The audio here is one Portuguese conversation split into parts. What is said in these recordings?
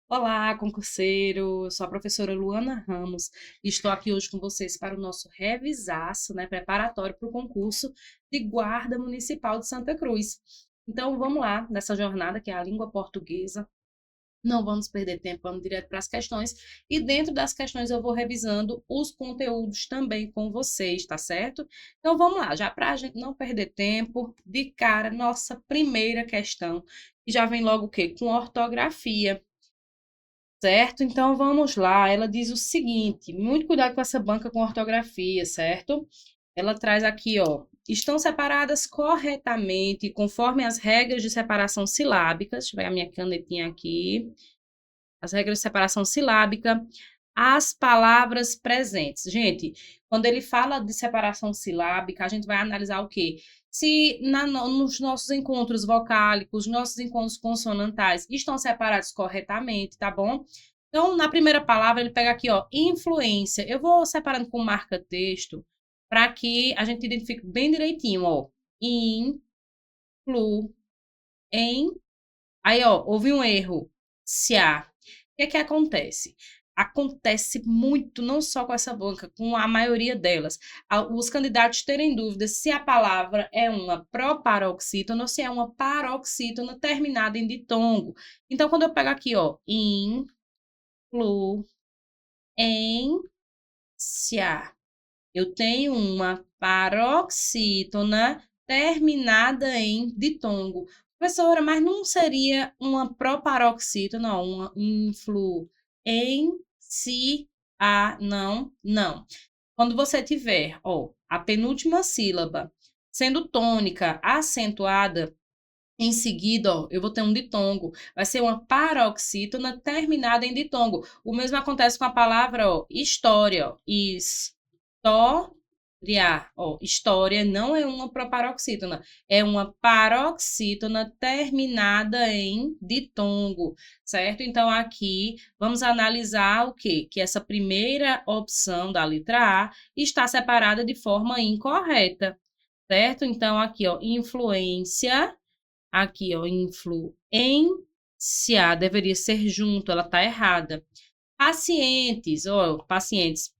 Olá, concurseiro! Eu sou a professora Luana Ramos e estou aqui hoje com vocês para o nosso revisaço, né, preparatório para o concurso de Guarda Municipal de Santa Cruz. Então, vamos lá nessa jornada que é a língua portuguesa. Não vamos perder tempo, vamos direto para as questões. E dentro das questões eu vou revisando os conteúdos também com vocês, tá certo? Então, vamos lá, já para a gente não perder tempo, de cara, nossa primeira questão, que já vem logo o quê? Com ortografia. Certo? Então vamos lá. Ela diz o seguinte: muito cuidado com essa banca com ortografia, certo? Ela traz aqui, ó, estão separadas corretamente conforme as regras de separação silábicas. Deixa eu pegar minha canetinha aqui. As regras de separação silábica, as palavras presentes. Gente, quando ele fala de separação silábica, a gente vai analisar o quê? Se nos nossos encontros vocálicos, nossos encontros consonantais estão separados corretamente, tá bom? Então, na primeira palavra, ele pega aqui, ó, influência. Eu vou separando com marca-texto para que a gente identifique bem direitinho, ó. Influ, em. Aí, ó, houve um erro. Se há. O que é que acontece? Acontece muito, não só com essa banca, com a maioria delas. Os candidatos terem dúvidas se a palavra é uma proparoxítona ou se é uma paroxítona terminada em ditongo. Então, quando eu pego aqui, ó, influência, eu tenho uma paroxítona terminada em ditongo. Professora, mas não seria uma proparoxítona, uma influência? Não, não. Quando você tiver, ó, a penúltima sílaba sendo tônica, acentuada, em seguida, ó, eu vou ter um ditongo. Vai ser uma paroxítona terminada em ditongo. O mesmo acontece com a palavra, ó, história, ó. História, ó. História não é uma proparoxítona, é uma paroxítona terminada em ditongo, certo? Então, aqui, vamos analisar o quê? Que essa primeira opção da letra A está separada de forma incorreta, certo? Então, aqui, ó, influência. Aqui, ó, influência, deveria ser junto, ela tá errada. Pacientes, ó, pacientes,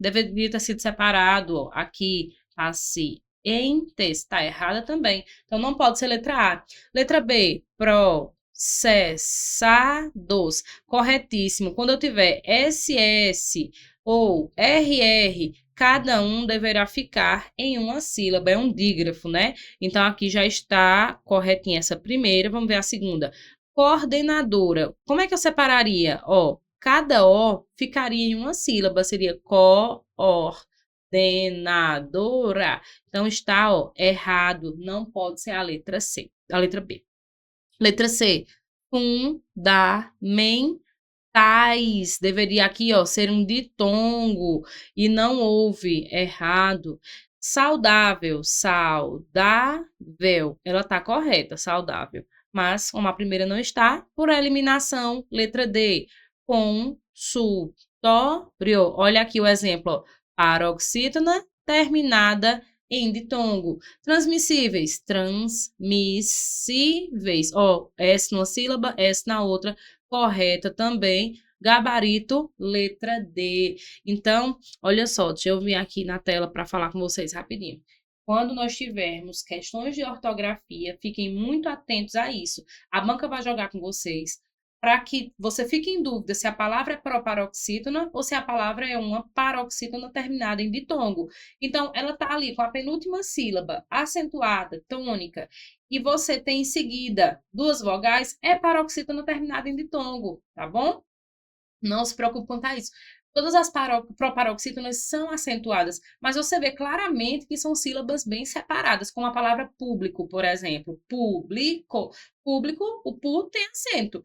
deveria ter sido separado, ó, aqui, pacientes, tá errada também. Então, não pode ser letra A. Letra B, processados, corretíssimo. Quando eu tiver SS ou RR, cada um deverá ficar em uma sílaba, é um dígrafo, né? Então, aqui já está corretinha essa primeira, vamos ver a segunda. Coordenadora, como é que eu separaria? Ó, cada O ficaria em uma sílaba, seria coordenadora. Então, está, ó, errado, não pode ser a letra C, a letra B. Letra C, fundamental. Deveria aqui, ó, ser um ditongo e não houve, errado. Saudável, saudável, ela tá correta, saudável. Mas, como a primeira não está, por eliminação, letra D, consultório. Olha aqui o exemplo, ó, paroxítona terminada em ditongo. Transmissíveis, transmissíveis, ó, S numa sílaba, S na outra, correta também. Gabarito, letra D. Então, olha só, deixa eu vir aqui na tela para falar com vocês rapidinho. Quando nós tivermos questões de ortografia, fiquem muito atentos a isso. A banca vai jogar com vocês para que você fique em dúvida se a palavra é proparoxítona ou se a palavra é uma paroxítona terminada em ditongo. Então, ela está ali com a penúltima sílaba acentuada, tônica, e você tem em seguida duas vogais, é paroxítona terminada em ditongo, tá bom? Não se preocupe quanto a isso. Todas as proparoxítonas são acentuadas, mas você vê claramente que são sílabas bem separadas, como a palavra público, por exemplo. Público. Público, o pu tem acento.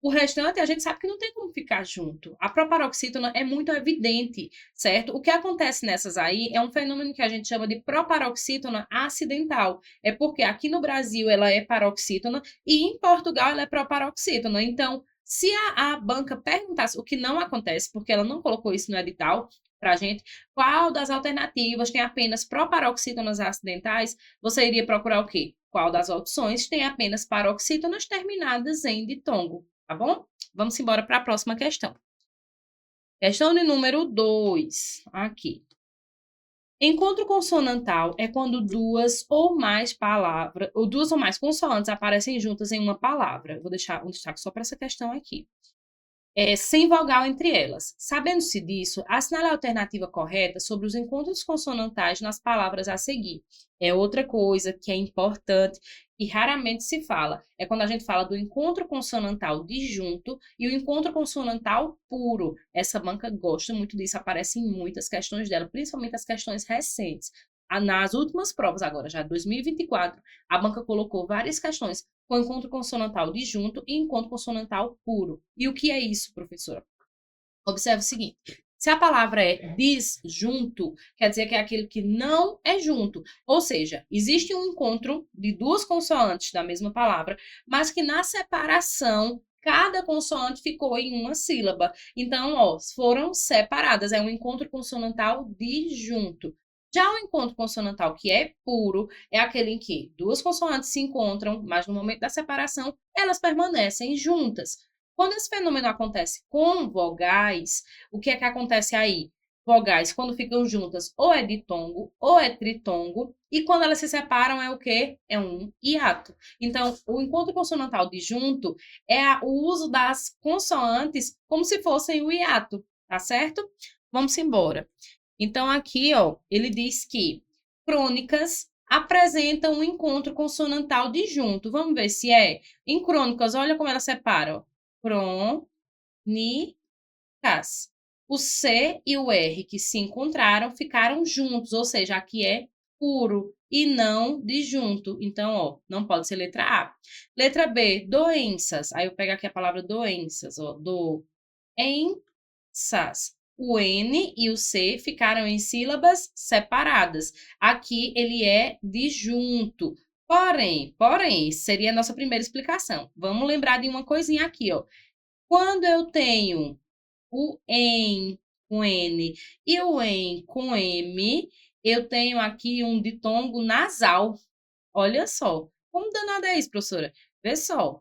O restante, a gente sabe que não tem como ficar junto. A proparoxítona é muito evidente, certo? O que acontece nessas aí é um fenômeno que a gente chama de proparoxítona acidental. É porque aqui no Brasil ela é paroxítona e em Portugal ela é proparoxítona. Então, se a banca perguntasse, o que não acontece, porque ela não colocou isso no edital para a gente, qual das alternativas tem apenas proparoxítonas acidentais, você iria procurar o quê? Qual das opções tem apenas paroxítonas terminadas em ditongo, tá bom? Vamos embora para a próxima questão. Questão de número 2, aqui. Encontro consonantal é quando duas ou mais palavras, ou duas ou mais consoantes aparecem juntas em uma palavra. Vou deixar um destaque só para essa questão aqui. Sem vogal entre elas. Sabendo-se disso, assinale a alternativa correta sobre os encontros consonantais nas palavras a seguir. É outra coisa que é importante e raramente se fala. É quando a gente fala do encontro consonantal disjunto e o encontro consonantal puro. Essa banca gosta muito disso, aparece em muitas questões dela, principalmente as questões recentes. Nas últimas provas, agora já 2024, a banca colocou várias questões com encontro consonantal disjunto e encontro consonantal puro. E o que é isso, professora? Observe o seguinte: se a palavra é disjunto, quer dizer que é aquele que não é junto. Ou seja, existe um encontro de duas consoantes da mesma palavra, mas que na separação cada consoante ficou em uma sílaba. Então, foram separadas. É um encontro consonantal disjunto. Já o encontro consonantal que é puro é aquele em que duas consoantes se encontram, mas no momento da separação elas permanecem juntas. Quando esse fenômeno acontece com vogais, o que é que acontece aí? Vogais, quando ficam juntas, ou é ditongo ou é tritongo, e quando elas se separam é o quê? É um hiato. Então, o encontro consonantal disjunto é o uso das consoantes como se fossem o hiato, tá certo? Vamos embora. Então, aqui, ele diz que crônicas apresentam um encontro consonantal disjunto. Vamos ver se é. Em crônicas, olha como ela separa. Crônicas. O C e o R que se encontraram ficaram juntos, ou seja, aqui é puro e não disjunto. Então, não pode ser letra A. Letra B, doenças. Aí eu pego aqui a palavra doenças, doenças. O N e o C ficaram em sílabas separadas. Aqui ele é disjunto. Porém, seria a nossa primeira explicação. Vamos lembrar de uma coisinha aqui, Quando eu tenho o em com N e o em com M, eu tenho aqui um ditongo nasal. Olha só. Como danada é isso, professora? Vê só.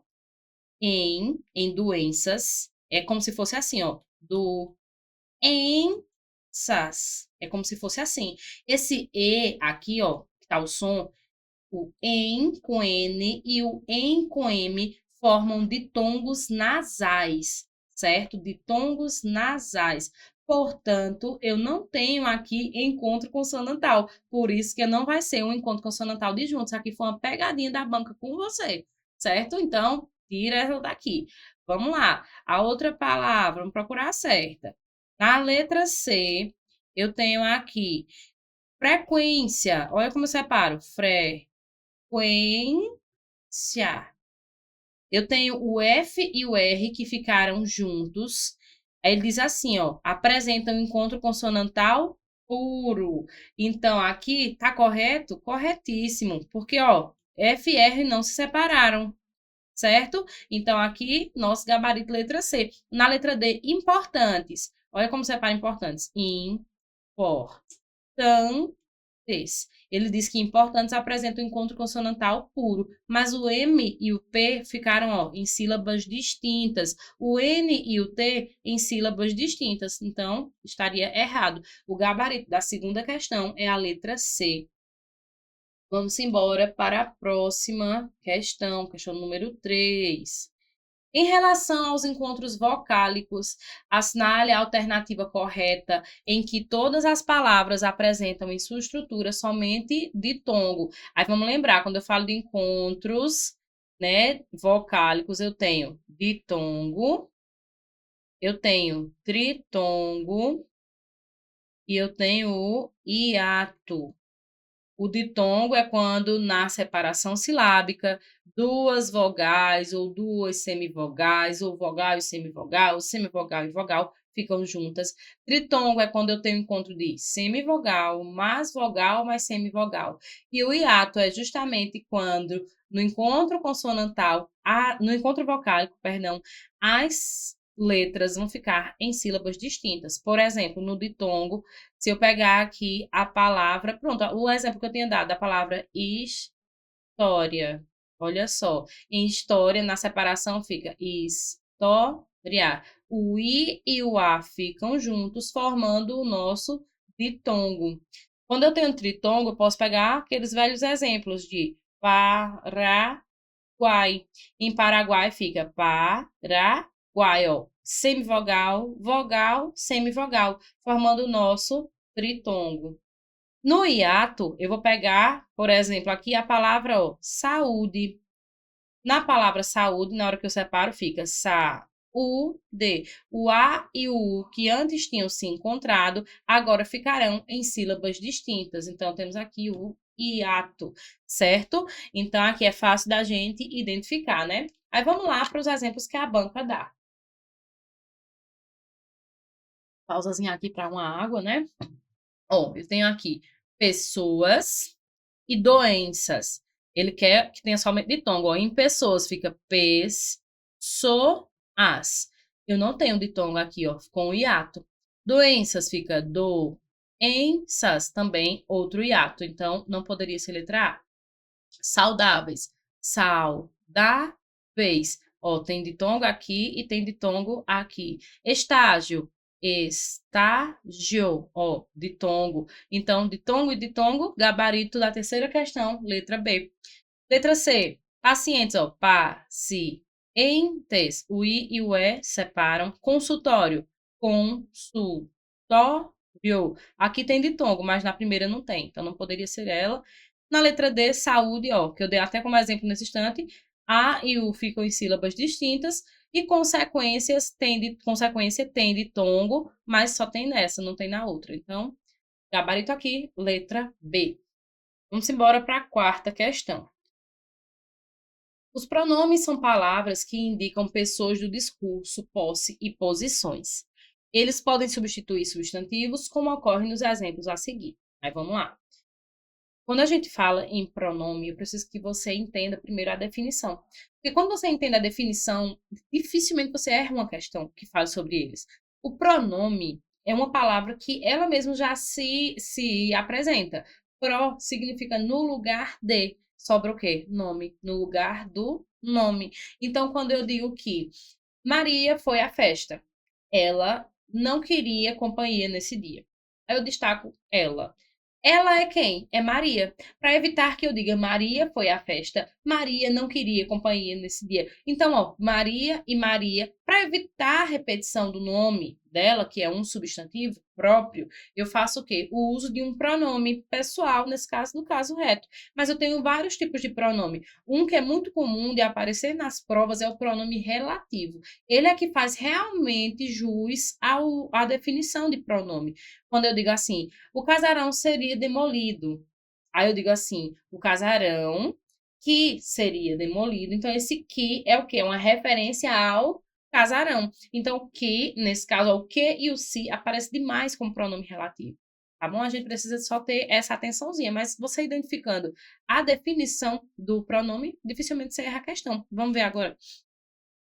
Em doenças, é como se fosse assim, doenças. É como se fosse assim. Esse E aqui, que tá o som, o em com N e o em com M formam ditongos nasais, certo? Ditongos nasais. Portanto, eu não tenho aqui encontro consonantal. Por isso que não vai ser um encontro consonantal disjunto. Isso aqui foi uma pegadinha da banca com você, certo? Então, tira ela daqui. Vamos lá. A outra palavra, vamos procurar a certa. Na letra C, eu tenho aqui frequência. Olha como eu separo. Frequência. Eu tenho o F e o R que ficaram juntos. Aí ele diz assim, apresenta um encontro consonantal puro. Então, aqui tá correto? Corretíssimo. Porque, F e R não se separaram, certo? Então, aqui, nosso gabarito letra C. Na letra D, importantes. Olha como separa importantes. Ele diz que importantes apresentam um encontro consonantal puro, mas o M e o P ficaram em sílabas distintas, o N e o T em sílabas distintas, então estaria errado. O gabarito da segunda questão é a letra C. Vamos embora para a próxima questão número 3. Em relação aos encontros vocálicos, assinale a alternativa correta em que todas as palavras apresentam em sua estrutura somente ditongo. Aí vamos lembrar, quando eu falo de encontros, vocálicos, eu tenho ditongo, eu tenho tritongo e eu tenho o hiato. O ditongo é quando, na separação silábica, duas vogais ou duas semivogais, ou vogal e semivogal e vogal ficam juntas. Tritongo é quando eu tenho encontro de semivogal mais semivogal. E o hiato é justamente quando, no encontro consonantal, no encontro vocálico, perdão, as letras vão ficar em sílabas distintas. Por exemplo, no ditongo, se eu pegar aqui a palavra, pronto, o exemplo que eu tinha dado, a palavra história. Olha só, em história, na separação fica história. O I e o A ficam juntos, formando o nosso ditongo. Quando eu tenho tritongo, eu posso pegar aqueles velhos exemplos de Paraguai. Em Paraguai fica Paraguai, ó. Semivogal, vogal, semivogal, formando o nosso tritongo. No hiato, eu vou pegar, por exemplo, aqui a palavra ó, saúde. Na palavra saúde, na hora que eu separo, fica saúde. O A e o U, que antes tinham se encontrado, agora ficarão em sílabas distintas. Então, temos aqui o hiato, certo? Então, aqui é fácil da gente identificar, né? Aí, vamos lá para os exemplos que a banca dá. Pausazinha aqui para uma água, né? Ó, eu tenho aqui pessoas e doenças. Ele quer que tenha somente ditongo. Ó. Em pessoas fica pessoas. Eu não tenho ditongo aqui, ó, com hiato. Doenças fica doenças, também outro hiato. Então, não poderia ser letra A. Saudáveis, saudáveis. Ó, tem ditongo aqui e tem ditongo aqui. Estágio, estágio, ó, ditongo. Então, ditongo e ditongo, gabarito da terceira questão, letra B. Letra C, pacientes, ó, pacientes. O I e o E separam. Consultório, consultório. Aqui tem ditongo, mas na primeira não tem, então não poderia ser ela. Na letra D, saúde, ó, que eu dei até como exemplo nesse instante, A e U ficam em sílabas distintas e consequência tem ditongo, mas só tem nessa, não tem na outra. Então, gabarito aqui, letra B. Vamos embora para a quarta questão. Os pronomes são palavras que indicam pessoas do discurso, posse e posições. Eles podem substituir substantivos, como ocorre nos exemplos a seguir. Aí vamos lá. Quando a gente fala em pronome, eu preciso que você entenda primeiro a definição. Porque quando você entende a definição, dificilmente você erra uma questão que fale sobre eles. O pronome é uma palavra que ela mesma já se apresenta. Pro significa no lugar de. Sobra o quê? Nome. No lugar do nome. Então, quando eu digo que Maria foi à festa, ela não queria companhia nesse dia. Aí eu destaco ela. Ela é quem? É Maria. Para evitar que eu diga Maria foi à festa, Maria não queria companhia nesse dia. Então, ó, Maria e Maria, para evitar a repetição do nome dela, que é um substantivo próprio, eu faço o quê? O uso de um pronome pessoal, nesse caso, no caso reto. Mas eu tenho vários tipos de pronome. Um que é muito comum de aparecer nas provas é o pronome relativo. Ele é que faz realmente jus à definição de pronome. Quando eu digo assim, o casarão seria demolido. Aí eu digo assim, o casarão que seria demolido. Então, esse que é o quê? É uma referência ao casarão. Então, o que, nesse caso, o que e o se aparece demais como pronome relativo. Tá bom? A gente precisa só ter essa atençãozinha, mas você identificando a definição do pronome, dificilmente você erra a questão. Vamos ver agora.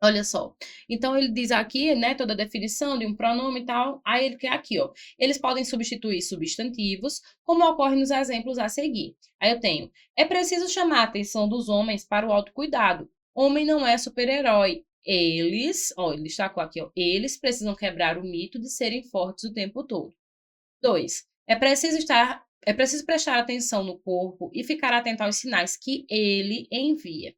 Olha só. Então, ele diz aqui, né, toda a definição de um pronome e tal. Aí ele quer aqui, ó. Eles podem substituir substantivos, como ocorre nos exemplos a seguir. Aí eu tenho, é preciso chamar a atenção dos homens para o autocuidado. Homem não é super-herói. Eles, ó, ele destacou aqui, ó. Eles precisam quebrar o mito de serem fortes o tempo todo. 2. É preciso prestar atenção no corpo e ficar atento aos sinais que ele envia.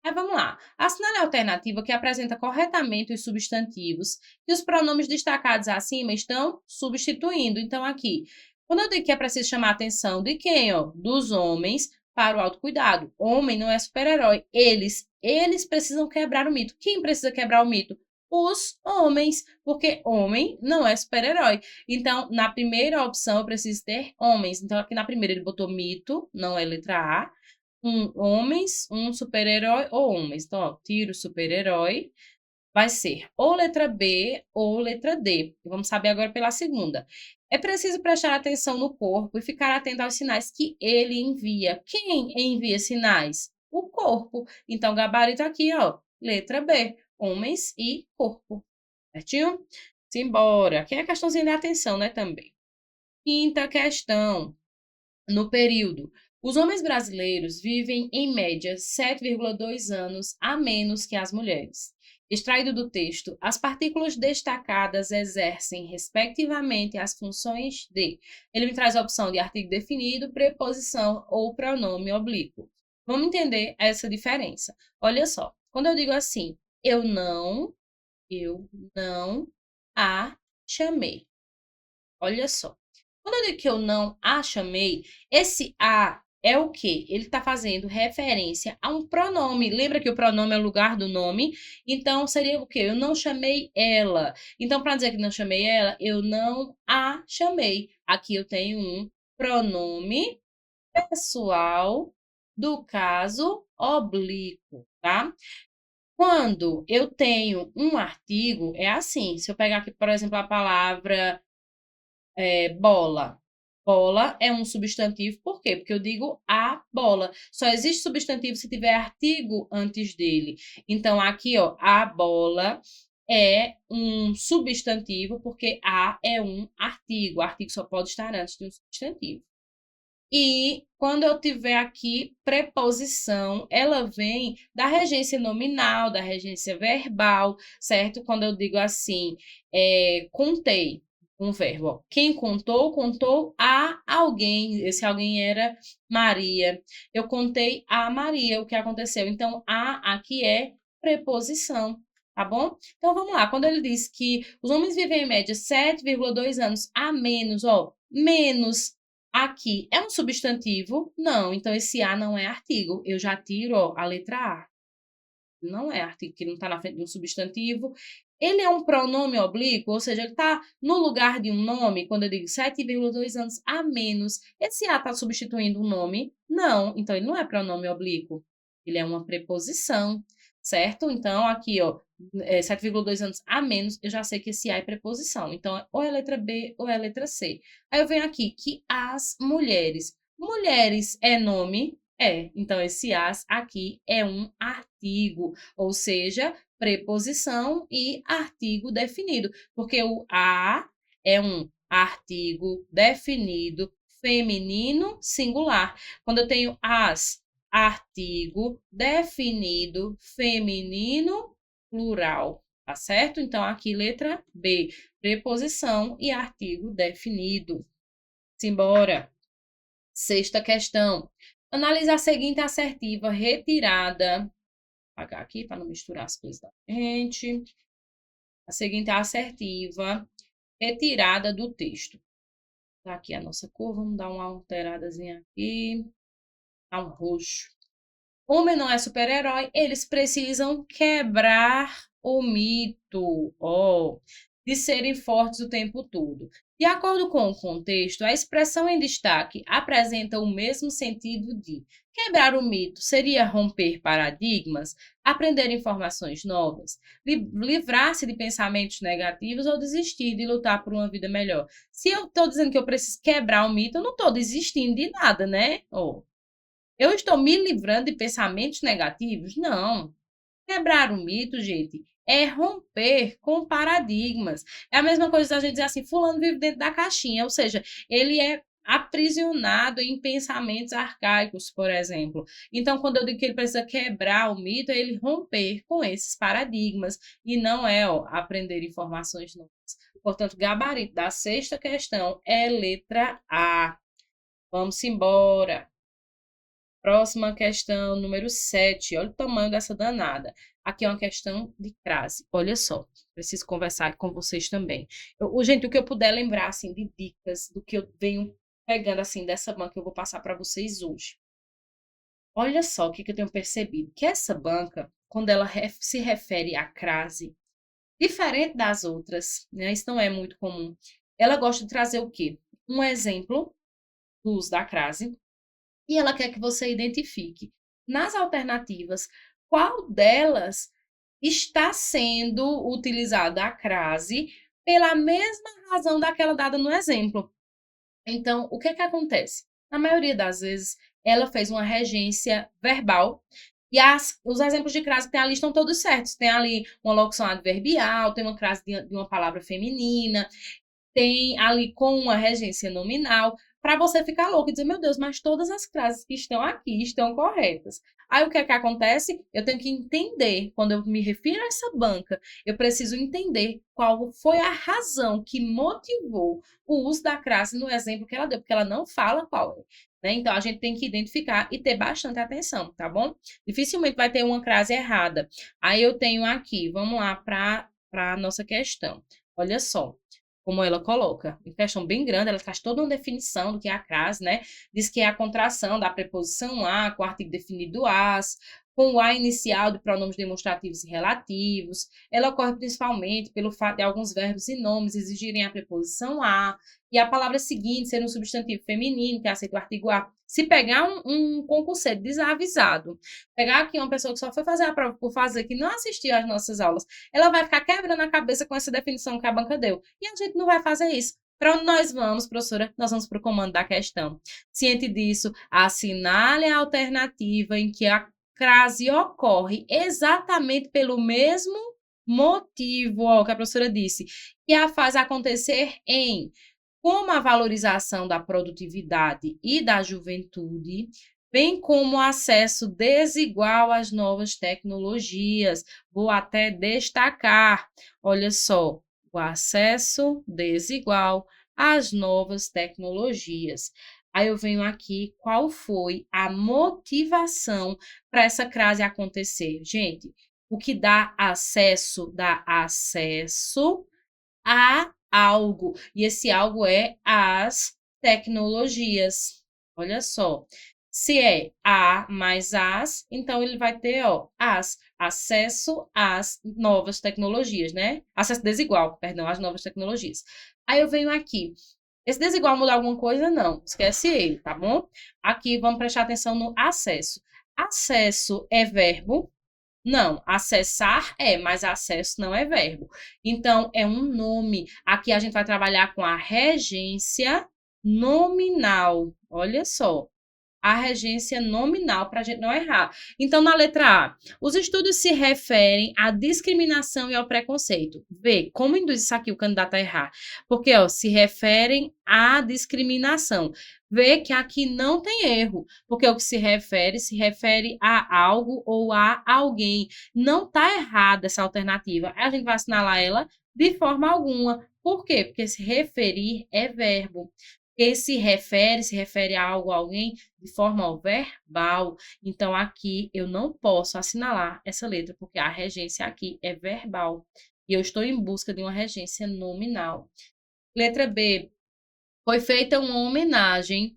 Aí vamos lá. Assinale a alternativa que apresenta corretamente os substantivos que os pronomes destacados acima estão substituindo. Então, aqui, quando eu digo que é preciso chamar a atenção de quem? Ó? Dos homens para o autocuidado. Homem não é super-herói. Eles precisam quebrar o mito. Quem precisa quebrar o mito? Os homens, porque homem não é super-herói. Então, na primeira opção, eu preciso ter homens. Então, aqui na primeira ele botou mito, não é letra A homens, um super-herói ou homens. Então, ó, tiro super-herói vai ser ou letra B ou letra D. Vamos saber agora pela segunda. É preciso prestar atenção no corpo e ficar atento aos sinais que ele envia. Quem envia sinais? O corpo. Então, gabarito aqui, ó, letra B, homens e corpo. Certinho? Simbora. Aqui é a questãozinha de atenção, né, também. Quinta questão. No período. Os homens brasileiros vivem, em média, 7,2 anos a menos que as mulheres. Extraído do texto, as partículas destacadas exercem, respectivamente, as funções de. Ele me traz a opção de artigo definido, preposição ou pronome oblíquo. Vamos entender essa diferença. Olha só, quando eu digo assim, eu não a chamei. Olha só. Quando eu digo que eu não a chamei, esse a é o quê? Ele está fazendo referência a um pronome. Lembra que o pronome é o lugar do nome? Então, seria o quê? Eu não chamei ela. Então, para dizer que não chamei ela, eu não a chamei. Aqui eu tenho um pronome pessoal do caso oblíquo, tá? Quando eu tenho um artigo, é assim. Se eu pegar aqui, por exemplo, a palavra bola. Bola é um substantivo, por quê? Porque eu digo a bola. Só existe substantivo se tiver artigo antes dele. Então, aqui, ó, a bola é um substantivo, porque a é um artigo. O artigo só pode estar antes de um substantivo. E quando eu tiver aqui preposição, ela vem da regência nominal, da regência verbal, certo? Quando eu digo assim, contei, um verbo. Ó. Quem contou, contou a alguém. Esse alguém era Maria. Eu contei a Maria o que aconteceu. Então, a aqui é preposição. Tá bom? Então, vamos lá. Quando ele diz que os homens vivem em média 7,2 anos a menos, ó, menos aqui é um substantivo? Não, então esse a não é artigo. Eu já tiro ó, a letra A. Não é artigo, que não está na frente de um substantivo. Ele é um pronome oblíquo, ou seja, ele está no lugar de um nome, quando eu digo 7,2 anos a menos. Esse a está substituindo um nome? Não, então ele não é pronome oblíquo. Ele é uma preposição, certo? Então, aqui, ó, 7,2 anos a menos, eu já sei que esse a é preposição. Então, ou é letra B ou é letra C. Aí eu venho aqui, que as mulheres. Mulheres é nome? É. Então, esse as aqui é um artigo, ou seja, preposição e artigo definido, porque o a é um artigo definido feminino singular. Quando eu tenho as, artigo definido feminino plural, tá certo? Então, aqui letra B, preposição e artigo definido. Simbora. Sexta questão. Analise a seguinte assertiva retirada. Vou apagar aqui para não misturar as coisas da gente. A seguinte assertiva retirada do texto. Tá aqui a nossa cor, vamos dar uma alteradazinha aqui. Tá um roxo. Homem não é super-herói, eles precisam quebrar o mito, de serem fortes o tempo todo. De acordo com o contexto, a expressão em destaque apresenta o mesmo sentido de quebrar o mito seria romper paradigmas, aprender informações novas, livrar-se de pensamentos negativos ou desistir de lutar por uma vida melhor. Se eu estou dizendo que eu preciso quebrar o mito, eu não estou desistindo de nada, né? Eu estou me livrando de pensamentos negativos? Não. Quebrar o mito, gente, é romper com paradigmas. É a mesma coisa da gente dizer assim, fulano vive dentro da caixinha, ou seja, ele é aprisionado em pensamentos arcaicos, por exemplo. Então, quando eu digo que ele precisa quebrar o mito, é ele romper com esses paradigmas e não é aprender informações novas. Portanto, gabarito da sexta questão é letra A. Vamos embora. Próxima questão, número 7. Olha o tamanho dessa danada. Aqui é uma questão de crase. Olha só, preciso conversar com vocês também. Gente, o que eu puder lembrar, assim, de dicas do que eu venho pegando, assim, dessa banca, eu vou passar para vocês hoje. Olha só o que eu tenho percebido. Que essa banca, quando ela se refere à crase, diferente das outras, né? Isso não é muito comum. Ela gosta de trazer o quê? Um exemplo do uso da crase, e ela quer que você identifique nas alternativas qual delas está sendo utilizada a crase pela mesma razão daquela dada no exemplo. Então, o que é que acontece? Na maioria das vezes, ela fez uma regência verbal e os exemplos de crase que tem ali estão todos certos. Tem ali uma locução adverbial, tem uma crase de uma palavra feminina, tem ali com uma regência nominal, para você ficar louco e dizer, meu Deus, mas todas as frases que estão aqui estão corretas. Aí o que é que acontece? Eu tenho que entender, quando eu me refiro a essa banca, eu preciso entender qual foi a razão que motivou o uso da crase no exemplo que ela deu, porque ela não fala qual é. Né? Então, a gente tem que identificar e ter bastante atenção, tá bom? Dificilmente vai ter uma crase errada. Aí eu tenho aqui, vamos lá para a nossa questão. Olha só como ela coloca. Uma questão bem grande, ela traz toda uma definição do que é a crase, né? Diz que é a contração da preposição a com o artigo definido as, com o a inicial de pronomes demonstrativos e relativos. Ela ocorre principalmente pelo fato de alguns verbos e nomes exigirem a preposição a, e a palavra seguinte ser um substantivo feminino, que aceita o artigo a. Se pegar um concurseiro desavisado, pegar aqui uma pessoa que só foi fazer a prova por fazer, que não assistiu às nossas aulas, ela vai ficar quebrando a cabeça com essa definição que a banca deu. E a gente não vai fazer isso. Para onde nós vamos, professora? Nós vamos para o comando da questão. Ciente disso, assinale a alternativa em que a crase ocorre exatamente pelo mesmo motivo, ó, que a professora disse, que a faz acontecer em como a valorização da produtividade e da juventude, bem como o acesso desigual às novas tecnologias. Vou até destacar, olha só, o acesso desigual às novas tecnologias. Aí eu venho aqui, qual foi a motivação para essa crase acontecer? Gente, o que dá acesso a algo. E esse algo é as tecnologias. Olha só. Se é a mais as, então ele vai ter, ó, as, acesso às novas tecnologias, né? Acesso desigual, perdão, às novas tecnologias. Aí eu venho aqui. Esse desigual muda alguma coisa? Não, esquece ele, tá bom? Aqui vamos prestar atenção no acesso. Acesso é verbo, não, acessar é, mas acesso não é verbo. Então, é um nome. Aqui a gente vai trabalhar com a regência nominal. Olha só, a regência nominal para a gente não errar. Então, na letra A, os estudos se referem à discriminação e ao preconceito. Vê, como induz isso aqui o candidato a errar? Porque, ó, se referem à discriminação. Vê que aqui não tem erro, porque o que se refere a algo ou a alguém. Não está errada essa alternativa. A gente vai assinalar ela de forma alguma. Por quê? Porque se referir é verbo. E se refere a algo, a alguém, de forma verbal. Então, aqui eu não posso assinalar essa letra, porque a regência aqui é verbal. E eu estou em busca de uma regência nominal. Letra B. Foi feita uma homenagem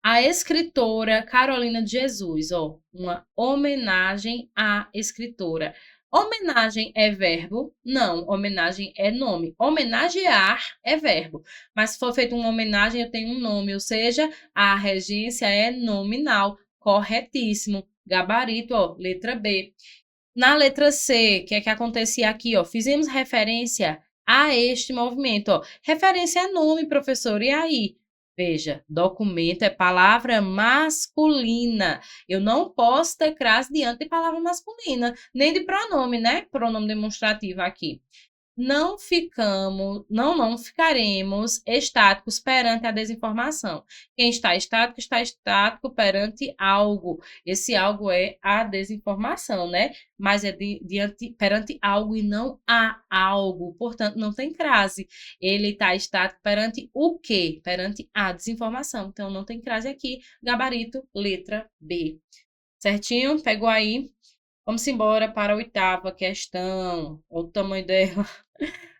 à escritora Carolina de Jesus, ó, uma homenagem à escritora. Homenagem é verbo? Não, homenagem é nome. Homenagear é verbo, mas se for feita uma homenagem, eu tenho um nome, ou seja, a regência é nominal. Corretíssimo. Gabarito, ó, letra B. Na letra C, o que é que acontecia aqui, ó? Fizemos referência a este movimento, ó. Referência é nome, professor, e aí? Veja, documento é palavra masculina. Eu não posso ter crase diante de palavra masculina, nem de pronome, né? Pronome demonstrativo aqui. Não ficaremos estáticos perante a desinformação. Quem está estático perante algo. Esse algo é a desinformação, né? Mas é perante algo e não a algo. Portanto, não tem crase. Ele está estático perante o quê? Perante a desinformação. Então, não tem crase aqui. Gabarito, letra B. Certinho? Pegou aí? Vamos embora para a 8ª questão. Olha o tamanho dela.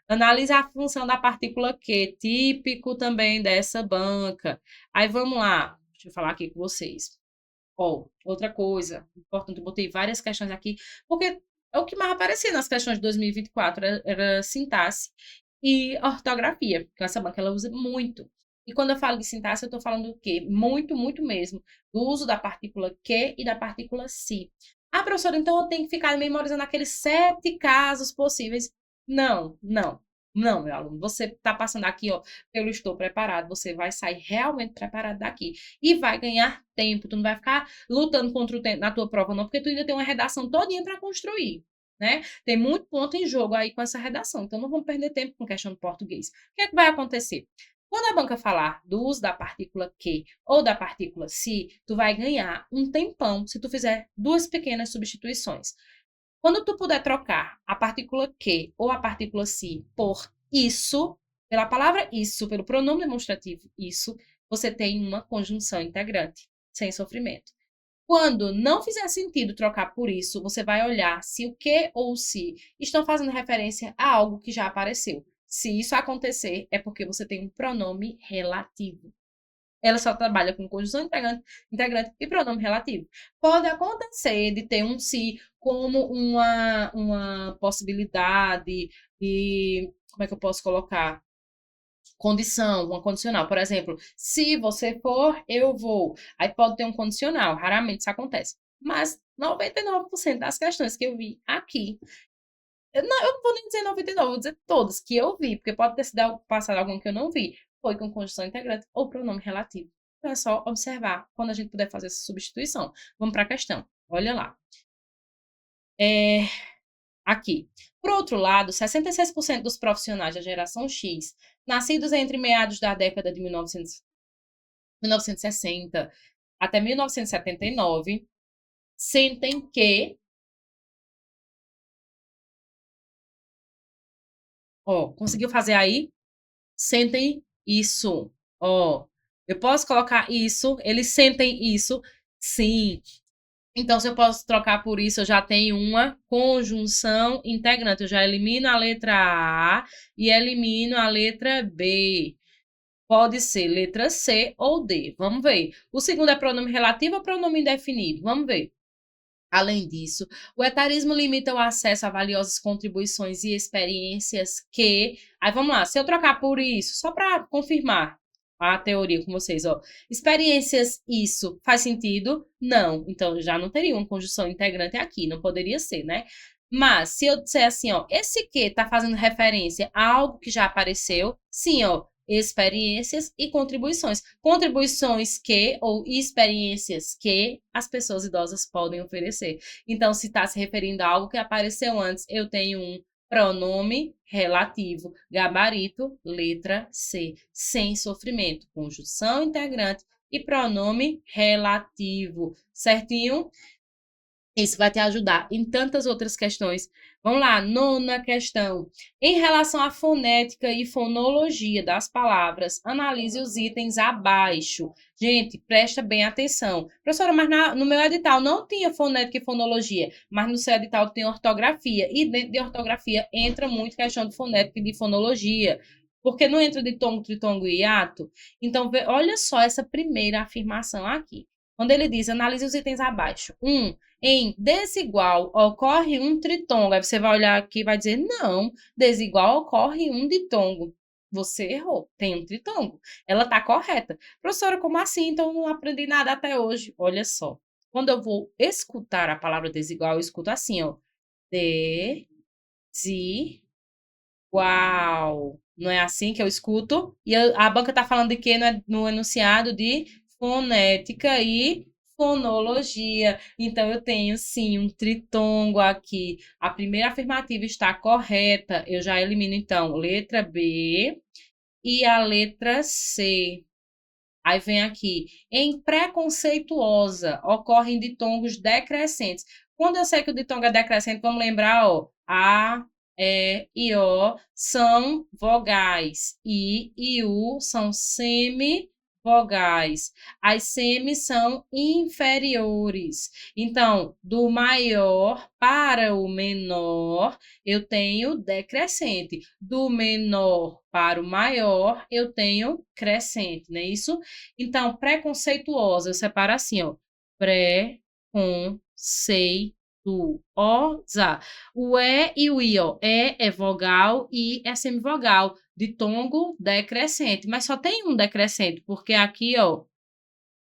Analise a função da partícula Q, típico também dessa banca. Aí vamos lá, deixa eu falar aqui com vocês. Ó, outra coisa importante, eu botei várias questões aqui, porque é o que mais aparecia nas questões de 2024, era sintaxe e ortografia, que essa banca ela usa muito. E quando eu falo de sintaxe, eu estou falando do quê? Muito, muito mesmo, do uso da partícula Q e da partícula si. Ah, professora, então eu tenho que ficar memorizando aqueles 7 casos possíveis. Não, não, não, meu aluno. Você está passando aqui, ó, pelo estou preparado. Você vai sair realmente preparado daqui e vai ganhar tempo. Tu não vai ficar lutando contra o tempo na tua prova, não, porque tu ainda tem uma redação todinha para construir, né? Tem muito ponto em jogo aí com essa redação. Então, não vamos perder tempo com questão de português. O que é que vai acontecer? Quando a banca falar do uso da partícula que ou da partícula se, tu vai ganhar um tempão se tu fizer duas pequenas substituições. Quando tu puder trocar a partícula que ou a partícula se por isso, pela palavra isso, pelo pronome demonstrativo isso, você tem uma conjunção integrante, sem sofrimento. Quando não fizer sentido trocar por isso, você vai olhar se o que ou o se estão fazendo referência a algo que já apareceu. Se isso acontecer, é porque você tem um pronome relativo. Ela só trabalha com conjunção integrante e pronome relativo. Pode acontecer de ter um se como uma possibilidade de. Como é que eu posso colocar? Condição, uma condicional. Por exemplo, se você for, eu vou. Aí pode ter um condicional, raramente isso acontece. Mas 99% das questões que eu vi aqui, eu não vou nem dizer 99, vou dizer todas que eu vi, porque pode ter sido passado algum que eu não vi, foi com conjunção integrante ou pronome relativo. Então é só observar quando a gente puder fazer essa substituição. Vamos para a questão. Olha lá. Aqui. Por outro lado, 66% dos profissionais da geração X, nascidos entre meados da década de 1960 até 1979, sentem que... Ó, conseguiu fazer aí? Sentem isso. Ó, eu posso colocar isso, eles sentem isso? Sim. Então, se eu posso trocar por isso, eu já tenho uma conjunção integrante. Eu já elimino a letra A e elimino a letra B. Pode ser letra C ou D. Vamos ver. O segundo é pronome relativo ou pronome indefinido? Vamos ver. Além disso, o etarismo limita o acesso a valiosas contribuições e experiências que... Aí vamos lá, se eu trocar por isso, só para confirmar a teoria com vocês, ó. Experiências, isso faz sentido? Não. Então, já não teria uma conjunção integrante aqui, não poderia ser, né? Mas, se eu disser assim, ó, esse que está fazendo referência a algo que já apareceu, sim, ó, experiências e contribuições. Contribuições que ou experiências que as pessoas idosas podem oferecer. Então, se está se referindo a algo que apareceu antes, eu tenho um pronome relativo, gabarito, letra C, sem sofrimento, conjunção integrante e pronome relativo, certinho? Isso vai te ajudar em tantas outras questões. Vamos lá, nona questão. Em relação à fonética e fonologia das palavras, analise os itens abaixo. Gente, presta bem atenção. Professora, mas no meu edital não tinha fonética e fonologia, mas no seu edital tem ortografia. E dentro de ortografia entra muito questão de fonética e de fonologia. Porque não entra de tongo, tritongo e hiato. Então, olha só essa primeira afirmação aqui. Quando ele diz, analise os itens abaixo. Em desigual ocorre um tritongo. Aí você vai olhar aqui e vai dizer, não, desigual ocorre um ditongo. Você errou, tem um tritongo. Ela está correta. Professora, como assim? Então eu não aprendi nada até hoje. Olha só, quando eu vou escutar a palavra desigual, eu escuto assim, ó. Desigual. Não é assim que eu escuto? E a banca está falando de quê no enunciado? De fonética e fonologia. Então, eu tenho, sim, um tritongo aqui. A primeira afirmativa está correta. Eu já elimino, então, letra B e a letra C. Aí vem aqui. Em preconceituosa, ocorrem ditongos decrescentes. Quando eu sei que o ditongo é decrescente, vamos lembrar, ó, A, E e O são vogais. I e U são semivogais. As semis são inferiores. Então, do maior para o menor, eu tenho decrescente. Do menor para o maior, eu tenho crescente, não é isso? Então, preconceituosa, eu separo assim, ó. Preconceituosa. O E e o I, ó. E é vogal, I é semivogal. Ditongo decrescente. Mas só tem um decrescente, porque aqui, ó,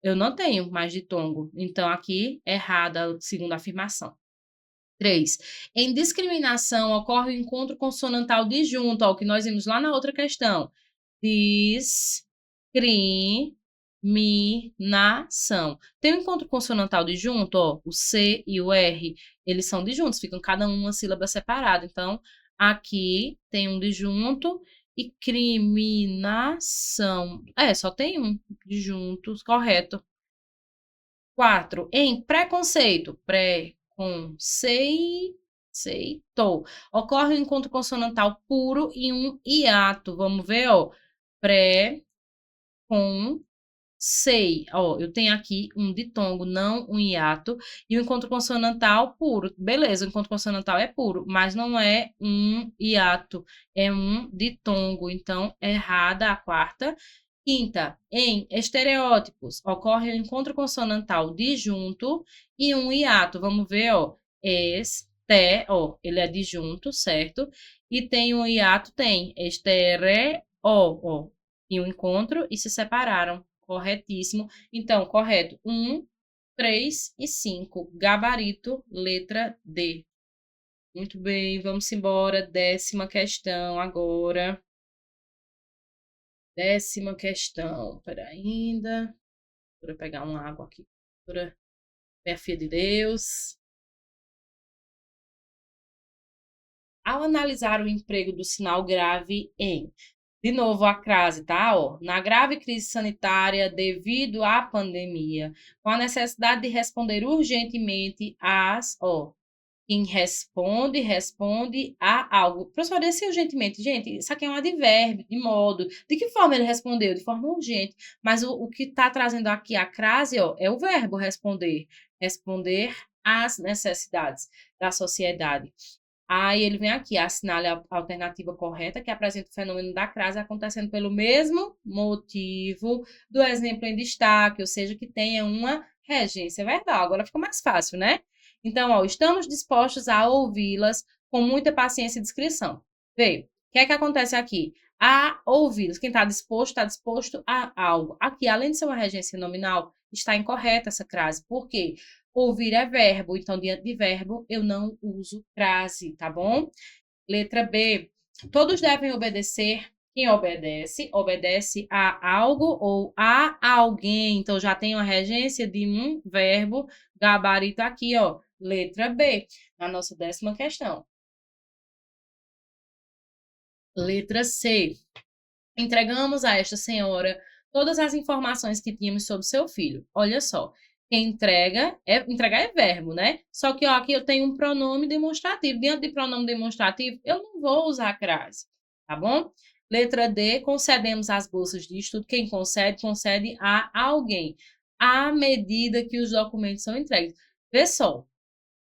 eu não tenho mais ditongo. Então, aqui, errada a segunda afirmação. 3. Em discriminação, ocorre o encontro consonantal disjunto, ó, o que nós vimos lá na outra questão. Discriminação. Tem um encontro consonantal disjunto, ó, o C e o R, eles são disjuntos, ficam cada uma sílaba separada. Então, aqui tem um disjunto e criminação. Só tem um de juntos, correto. 4. Em preconceito. Preconceitou. Ocorre um encontro consonantal puro e um hiato. Vamos ver, ó. Pré, com, sei. Ó, eu tenho aqui um ditongo, não um hiato. E o encontro consonantal puro. Beleza, o encontro consonantal é puro, mas não é um hiato. É um ditongo. Então, errada a quarta. Quinta, em estereótipos, ocorre o encontro consonantal disjunto e um hiato. Vamos ver, ó. Ó, ele é disjunto, certo? E tem um hiato, tem ó. E um encontro e se separaram. Corretíssimo. Então, correto. 1, 3 e 5. Gabarito, letra D. Muito bem, vamos embora. 10ª questão agora. 10ª questão. Espera ainda. Vou pegar uma água aqui. Minha filha de Deus. Ao analisar o emprego do sinal grave em, de novo a crase, tá? Ó, na grave crise sanitária devido à pandemia, com a necessidade de responder urgentemente quem responde a algo. Professor, esse urgentemente, gente, isso aqui é um advérbio, de modo. De que forma ele respondeu? De forma urgente. Mas o que está trazendo aqui a crase, ó, é o verbo responder. Responder às necessidades da sociedade. Aí ele vem aqui, assinale a alternativa correta, que apresenta o fenômeno da crase acontecendo pelo mesmo motivo do exemplo em destaque, ou seja, que tenha uma regência verbal. Agora fica mais fácil, né? Então, ó, estamos dispostos a ouvi-las com muita paciência e discrição. Veio. O que é que acontece aqui? A ouvi-las. Quem está disposto a algo. Aqui, além de ser uma regência nominal, está incorreta essa crase. Por quê? Ouvir é verbo, então, diante de verbo, eu não uso crase, tá bom? Letra B. Todos devem obedecer. Quem obedece? Obedece a algo ou a alguém. Então, já tem uma regência de um verbo. Gabarito aqui, ó. Letra B, na nossa 10ª questão. Letra C. Entregamos a esta senhora todas as informações que tínhamos sobre seu filho. Olha só, quem entregar é verbo, né? Só que ó, aqui eu tenho um pronome demonstrativo. Diante de pronome demonstrativo, eu não vou usar a crase, tá bom? Letra D, concedemos as bolsas de estudo. Quem concede, concede a alguém, à medida que os documentos são entregues. Vê só,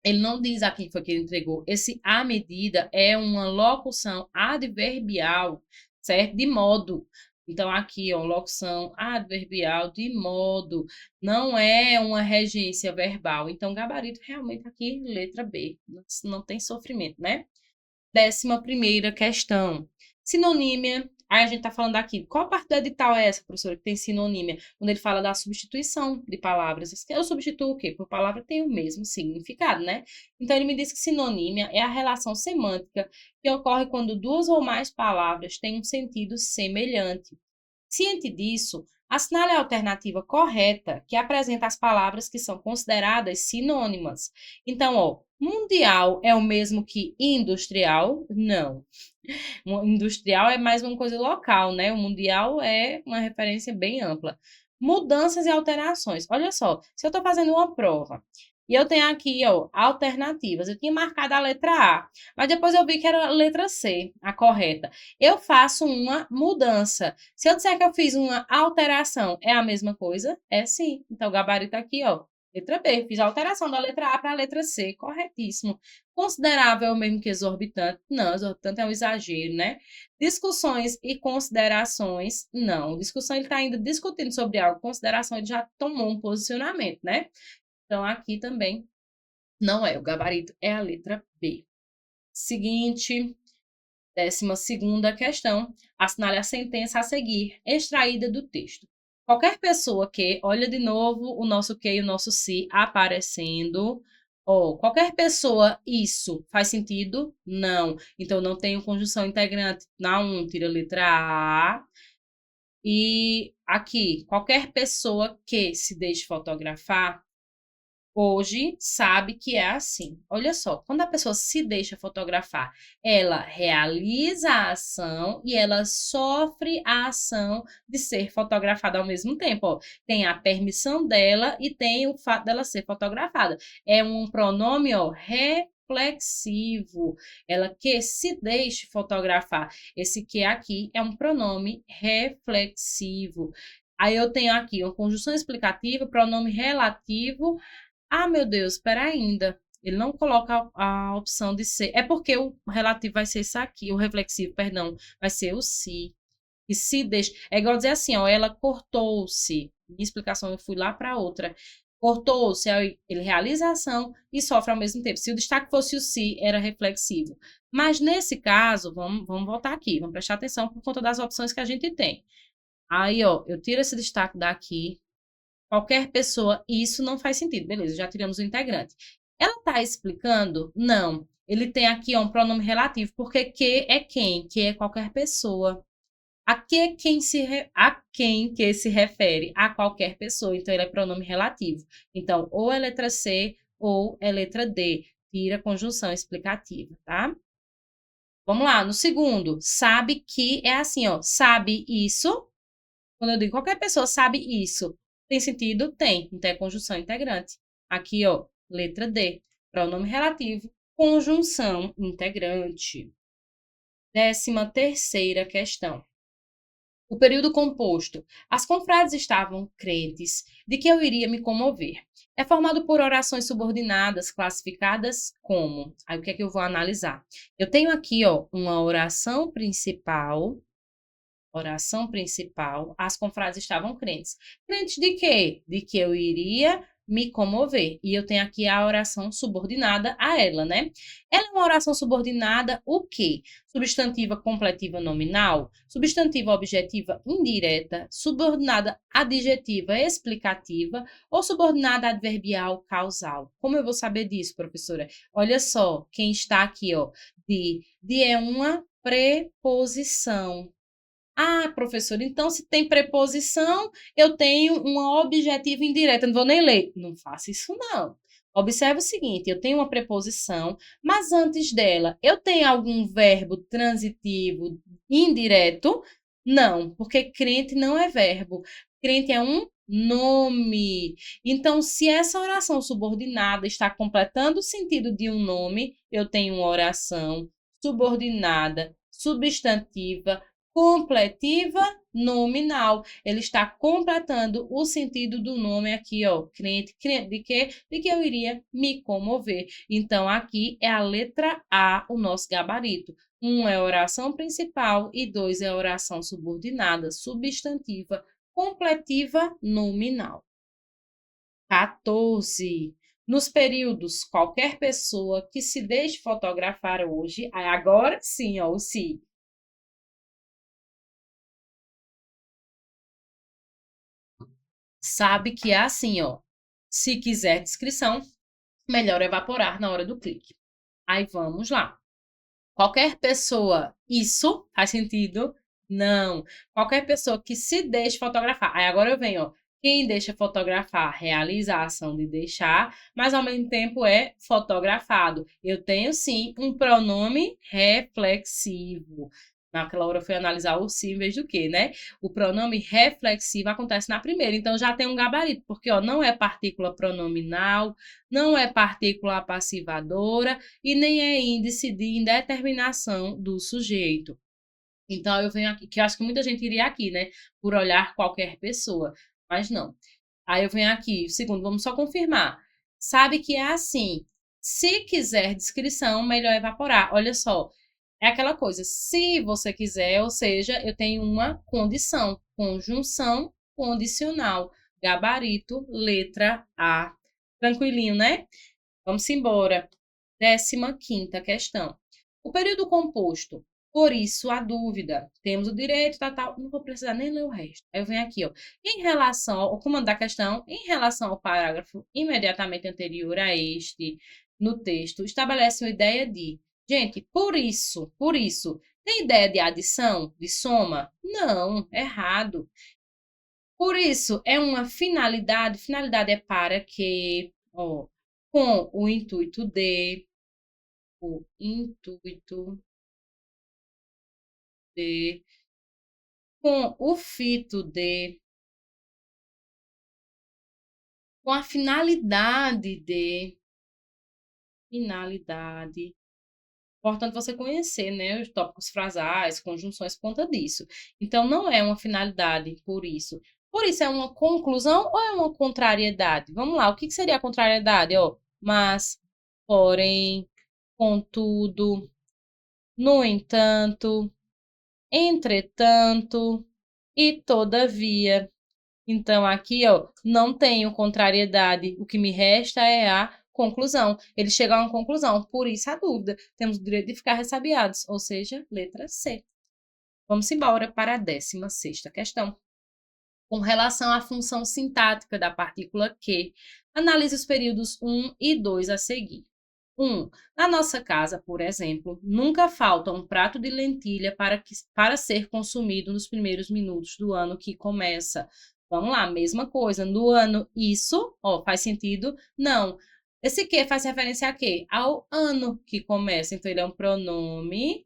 ele não diz a quem foi que ele entregou. Esse à medida é uma locução adverbial, certo? De modo. Então, aqui, ó, locução adverbial de modo. Não é uma regência verbal. Então, gabarito realmente aqui, letra B. Não tem sofrimento, né? 11ª questão. Sinonímia. Aí a gente está falando aqui. Qual parte do edital é essa, professora, que tem sinonímia? Quando ele fala da substituição de palavras. Eu substituo o quê? Por palavra tem o mesmo significado, né? Então, ele me diz que sinonímia é a relação semântica que ocorre quando duas ou mais palavras têm um sentido semelhante. Ciente disso, assinale a alternativa correta que apresenta as palavras que são consideradas sinônimas. Então, ó, mundial é o mesmo que industrial? Não. Industrial é mais uma coisa local, né? O mundial é uma referência bem ampla. Mudanças e alterações. Olha só, se eu estou fazendo uma prova e eu tenho aqui, ó, alternativas. Eu tinha marcado a letra A, mas depois eu vi que era a letra C, a correta. Eu faço uma mudança. Se eu disser que eu fiz uma alteração, é a mesma coisa? É sim. Então, o gabarito aqui, ó, letra B. Fiz a alteração da letra A para a letra C. Corretíssimo. Considerável mesmo que exorbitante? Não, exorbitante é um exagero, né? Discussões e considerações? Não. Discussão, ele está ainda discutindo sobre algo. Consideração, ele já tomou um posicionamento, né? Então, aqui também não é. O gabarito é a letra B. Seguinte, 12ª questão. Assinale a sentença a seguir, extraída do texto. Qualquer pessoa que, olha de novo o nosso que e o nosso se aparecendo. Qualquer pessoa, isso faz sentido? Não. Então, não tenho conjunção integrante. Na 1, tira a letra A. E aqui, qualquer pessoa que se deixe fotografar, hoje sabe que é assim. Olha só, quando a pessoa se deixa fotografar, ela realiza a ação e ela sofre a ação de ser fotografada ao mesmo tempo. Ó, tem a permissão dela e tem o fato dela ser fotografada. É um pronome, ó, reflexivo. Ela que se deixe fotografar. Esse que aqui é um pronome reflexivo. Aí eu tenho aqui uma conjunção explicativa, pronome relativo. Ah, meu Deus, espera ainda. Ele não coloca a opção de ser. É porque o relativo vai ser isso aqui, o reflexivo, perdão, vai ser o se. E se deixa. É igual dizer assim, ó, ela cortou-se. Minha explicação, eu fui lá para outra. Cortou-se, aí ele realiza a ação e sofre ao mesmo tempo. Se o destaque fosse o se, era reflexivo. Mas nesse caso, vamos voltar aqui, vamos prestar atenção por conta das opções que a gente tem. Aí, ó, eu tiro esse destaque daqui, qualquer pessoa, e isso não faz sentido. Beleza, já tiramos o integrante. Ela está explicando? Não. Ele tem aqui ó, um pronome relativo, porque que é quem? Que é qualquer pessoa. A que a quem que se refere? A qualquer pessoa. Então, ele é pronome relativo. Então, ou é letra C ou é letra D. Tira a conjunção explicativa, tá? Vamos lá, no segundo. Sabe que é assim, ó. Sabe isso? Quando eu digo qualquer pessoa sabe isso, tem sentido? Tem. Então, é conjunção integrante. Aqui, ó, letra D. Pronome relativo, conjunção integrante. 13ª questão. O período composto. As confrades estavam crentes de que eu iria me comover. É formado por orações subordinadas, classificadas como? Aí, o que é que eu vou analisar? Eu tenho aqui, ó, uma oração principal. Oração principal, as confrades estavam crentes. Crentes de quê? De que eu iria me comover. E eu tenho aqui a oração subordinada a ela, né? Ela é uma oração subordinada o quê? Substantiva completiva nominal, substantiva objetiva indireta, subordinada adjetiva explicativa ou subordinada adverbial causal. Como eu vou saber disso, professora? Olha só, quem está aqui, ó, de é uma preposição. Ah, professora, então se tem preposição, eu tenho uma objetiva indireta. Não vou nem ler. Não faça isso, não. Observe o seguinte: eu tenho uma preposição, mas antes dela, eu tenho algum verbo transitivo indireto? Não, porque crente não é verbo. Crente é um nome. Então, se essa oração subordinada está completando o sentido de um nome, eu tenho uma oração subordinada, substantiva, completiva nominal. Ele está completando o sentido do nome aqui, ó. Crente, crente de quê? De que eu iria me comover. Então, aqui é a letra A, o nosso gabarito. 1 é a oração principal e 2 é a oração subordinada, substantiva, completiva nominal. 14. Nos períodos, qualquer pessoa que se deixe fotografar hoje, agora sim, ó, o se. Sabe que é assim, ó. Se quiser descrição, melhor evaporar na hora do clique. Aí vamos lá. Qualquer pessoa, isso faz sentido? Não. Qualquer pessoa que se deixe fotografar. Aí agora eu venho, ó. Quem deixa fotografar realiza a ação de deixar, mas ao mesmo tempo é fotografado. Eu tenho sim um pronome reflexivo. Naquela hora eu fui analisar o se em vez do que, né? O pronome reflexivo acontece na primeira, então já tem um gabarito, porque ó, não é partícula pronominal, não é partícula passivadora e nem é índice de indeterminação do sujeito. Então, eu venho aqui, que eu acho que muita gente iria aqui, né? Por olhar qualquer pessoa, mas não. Aí eu venho aqui, segundo, vamos só confirmar. Sabe que é assim. Se quiser descrição, melhor evaporar. Olha só, é aquela coisa, se você quiser, ou seja, eu tenho uma condição, conjunção condicional, gabarito, letra A. Tranquilinho, né? Vamos embora. 15ª questão. O período composto. Por isso, a dúvida. Temos o direito, tal. Não vou precisar nem ler o resto. Aí eu venho aqui, ó. Em relação ao comando da questão, em relação ao parágrafo imediatamente anterior a este, no texto, estabelece uma ideia de, gente, por isso, tem ideia de adição, de soma? Não, errado. Por isso, é uma finalidade. Finalidade é para que. Ó, com o intuito de, o intuito de, com o fito de, com a finalidade de, finalidade. Importante você conhecer, né, os tópicos frasais, conjunções por conta disso. Então, não é uma finalidade por isso. Por isso, é uma conclusão ou é uma contrariedade? Vamos lá, o que seria a contrariedade? Ó, mas, porém, contudo, no entanto, entretanto e todavia. Então, aqui, ó, não tenho contrariedade. O que me resta é a conclusão. Ele chega a uma conclusão, por isso a dúvida. Temos o direito de ficar ressabiados, ou seja, letra C. Vamos embora para a 16ª questão. Com relação à função sintática da partícula que, analise os períodos 1 e 2 a seguir. 1. Na nossa casa, por exemplo, nunca falta um prato de lentilha para ser consumido nos primeiros minutos do ano que começa. Vamos lá, mesma coisa. No ano, isso, ó, faz sentido? Não. Esse que faz referência a quê? Ao ano que começa. Então, ele é um pronome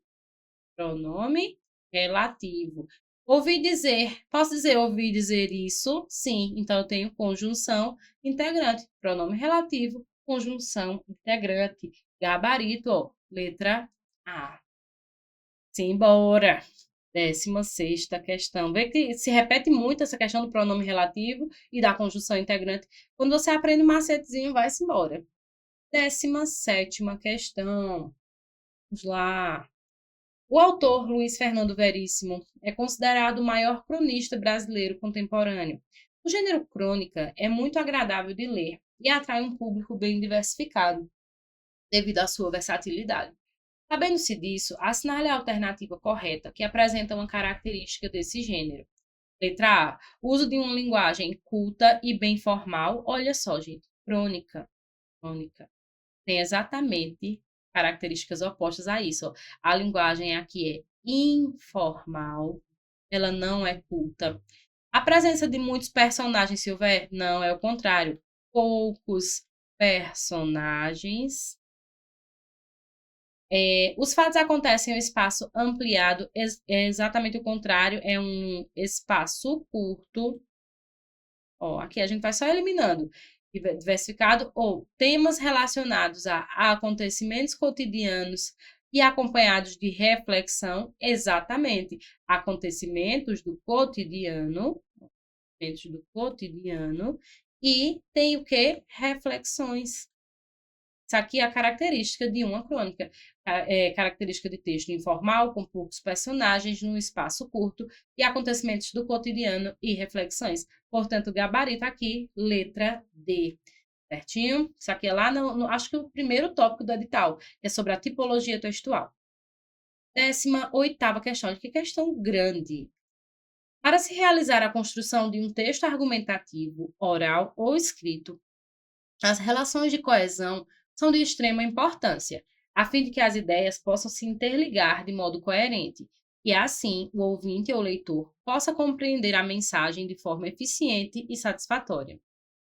relativo. Ouvi dizer isso? Sim, então eu tenho conjunção integrante. Pronome relativo, conjunção integrante. Gabarito, ó, letra A. Simbora. 16ª questão. Vê que se repete muito essa questão do pronome relativo e da conjunção integrante. Quando você aprende um macetezinho, vai-se embora. 17ª questão. Vamos lá. O autor Luiz Fernando Veríssimo é considerado o maior cronista brasileiro contemporâneo. O gênero crônica é muito agradável de ler e atrai um público bem diversificado, devido à sua versatilidade. Sabendo-se disso, assinale a alternativa correta que apresenta uma característica desse gênero. Letra A. Uso de uma linguagem culta e bem formal. Olha só, gente. Crônica. Crônica. Tem exatamente características opostas a isso. Ó. A linguagem aqui é informal, ela não é culta. A presença de muitos personagens, se houver, não, é o contrário. Poucos personagens. Os fatos acontecem em um espaço ampliado, é exatamente o contrário, é um espaço curto. Ó, aqui a gente vai só eliminando. Diversificado ou temas relacionados a acontecimentos cotidianos e acompanhados de reflexão, exatamente. Acontecimentos do cotidiano, e tem o que? Reflexões. Isso aqui é a característica de uma crônica. Característica de texto informal, com poucos personagens, num espaço curto, e acontecimentos do cotidiano e reflexões. Portanto, gabarito aqui, letra D. Certinho? Isso aqui é lá, acho que o primeiro tópico do edital, que é sobre a tipologia textual. 18ª questão. Que questão grande. Para se realizar a construção de um texto argumentativo, oral ou escrito, as relações de coesão são de extrema importância, a fim de que as ideias possam se interligar de modo coerente e, assim, o ouvinte ou leitor possa compreender a mensagem de forma eficiente e satisfatória.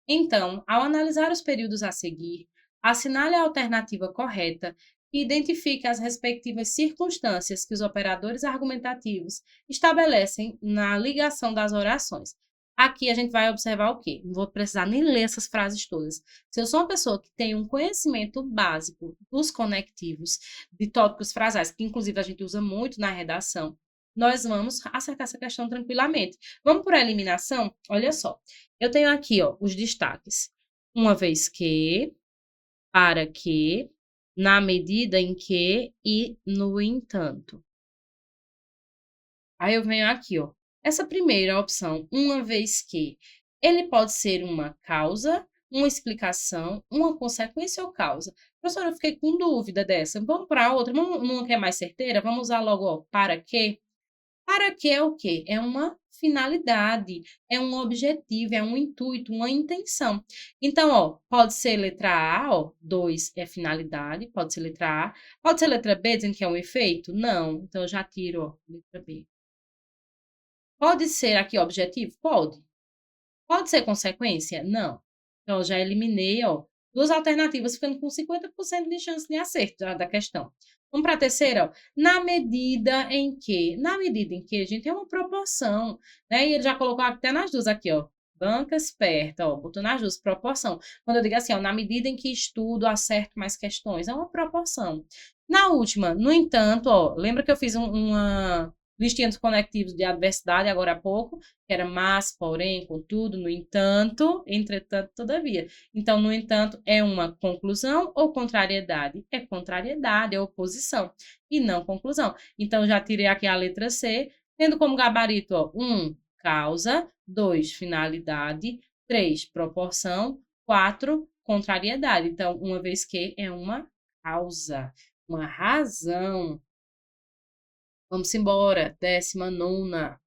Então, ao analisar os períodos a seguir, assinale a alternativa correta e identifique as respectivas circunstâncias que os operadores argumentativos estabelecem na ligação das orações. Aqui a gente vai observar o quê? Não vou precisar nem ler essas frases todas. Se eu sou uma pessoa que tem um conhecimento básico dos conectivos, de tópicos frasais, que inclusive a gente usa muito na redação, nós vamos acertar essa questão tranquilamente. Vamos por eliminação? Olha só. Eu tenho aqui, ó, os destaques. Uma vez que, para que, na medida em que e no entanto. Aí eu venho aqui, ó. Essa primeira opção, uma vez que, ele pode ser uma causa, uma explicação, uma consequência ou causa. Professora, eu fiquei com dúvida dessa. Vamos para outra. Vamos numa que é mais certeira? Vamos usar logo, ó, para que. Para que é o quê? É uma finalidade, é um objetivo, é um intuito, uma intenção. Então, ó, pode ser letra A, ó, 2 é finalidade, pode ser letra A. Pode ser letra B, dizendo que é um efeito? Não. Então, eu já tiro, ó, letra B. Pode ser aqui objetivo? Pode. Pode ser consequência? Não. Então, eu já eliminei, ó, Duas alternativas ficando com 50% de chance de acerto da questão. Vamos para a terceira, ó. Na medida em que? Na medida em que, a gente, é uma proporção, né? E ele já colocou até nas duas aqui, ó. Banca esperta, ó, botou nas duas, proporção. Quando eu digo assim, ó, na medida em que estudo, acerto mais questões, é uma proporção. Na última, no entanto, ó, lembra que eu fiz uma listinha dos conectivos de adversidade agora há pouco, que era mas, porém, contudo, no entanto, entretanto, todavia. Então, no entanto, é uma conclusão ou contrariedade? É contrariedade, é oposição, e não conclusão. Então, já tirei aqui a letra C, tendo como gabarito, ó, 1, causa, 2, finalidade, 3, proporção, 4, contrariedade. Então, uma vez que é uma causa, uma razão. Vamos embora, 19ª.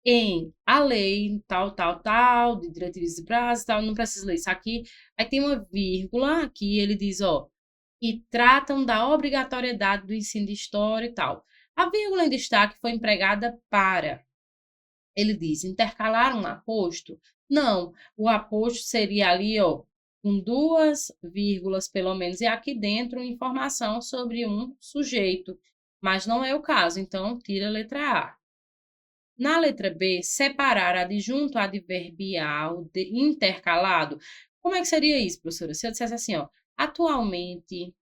Em a lei tal, tal, tal, de diretrizes e prazos, tal, não precisa ler isso aqui. Aí tem uma vírgula aqui, ele diz, ó, e tratam da obrigatoriedade do ensino de história e tal. A vírgula em destaque foi empregada para, ele diz, intercalar um aposto? Não, o aposto seria ali, ó, com duas vírgulas pelo menos, e aqui dentro informação sobre um sujeito, mas não é o caso, então tira a letra A. Na letra B, separar adjunto adverbial intercalado. Como é que seria isso, professora? Se eu dissesse assim, ó, atualmente,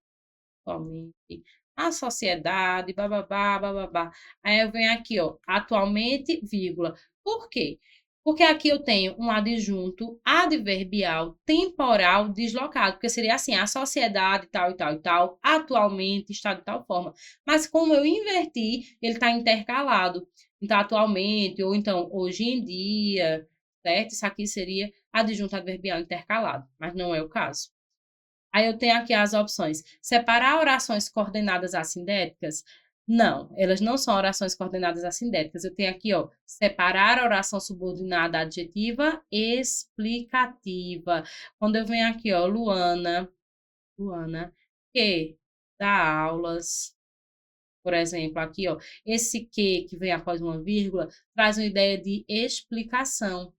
a sociedade, bababá, bababá. Aí eu venho aqui, ó, atualmente, vírgula. Por quê? Porque aqui eu tenho um adjunto adverbial temporal deslocado, porque seria assim, a sociedade tal e tal e tal, atualmente está de tal forma. Mas como eu inverti, ele está intercalado. Então, atualmente, ou então, hoje em dia, certo? Isso aqui seria adjunto adverbial intercalado, mas não é o caso. Aí eu tenho aqui as opções. Separar orações coordenadas assindéticas? Não, elas não são orações coordenadas assindéticas. Eu tenho aqui, ó, separar a oração subordinada adjetiva explicativa. Quando eu venho aqui, ó, Luana, que dá aulas, por exemplo, aqui, ó, esse que vem após uma vírgula, traz uma ideia de explicação.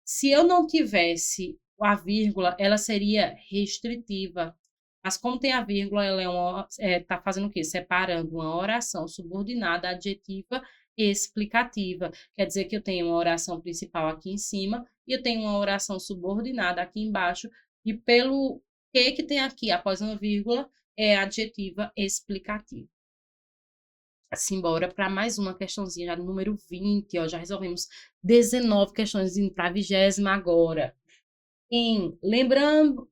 Se eu não tivesse a vírgula, ela seria restritiva. Mas como tem a vírgula, ela tá fazendo o quê? Separando uma oração subordinada adjetiva explicativa. Quer dizer que eu tenho uma oração principal aqui em cima e eu tenho uma oração subordinada aqui embaixo, e pelo que tem aqui após uma vírgula, é adjetiva explicativa. Simbora para mais uma questãozinha, já no número 20, ó, já resolvemos 19 questões, indo para a 20ª agora.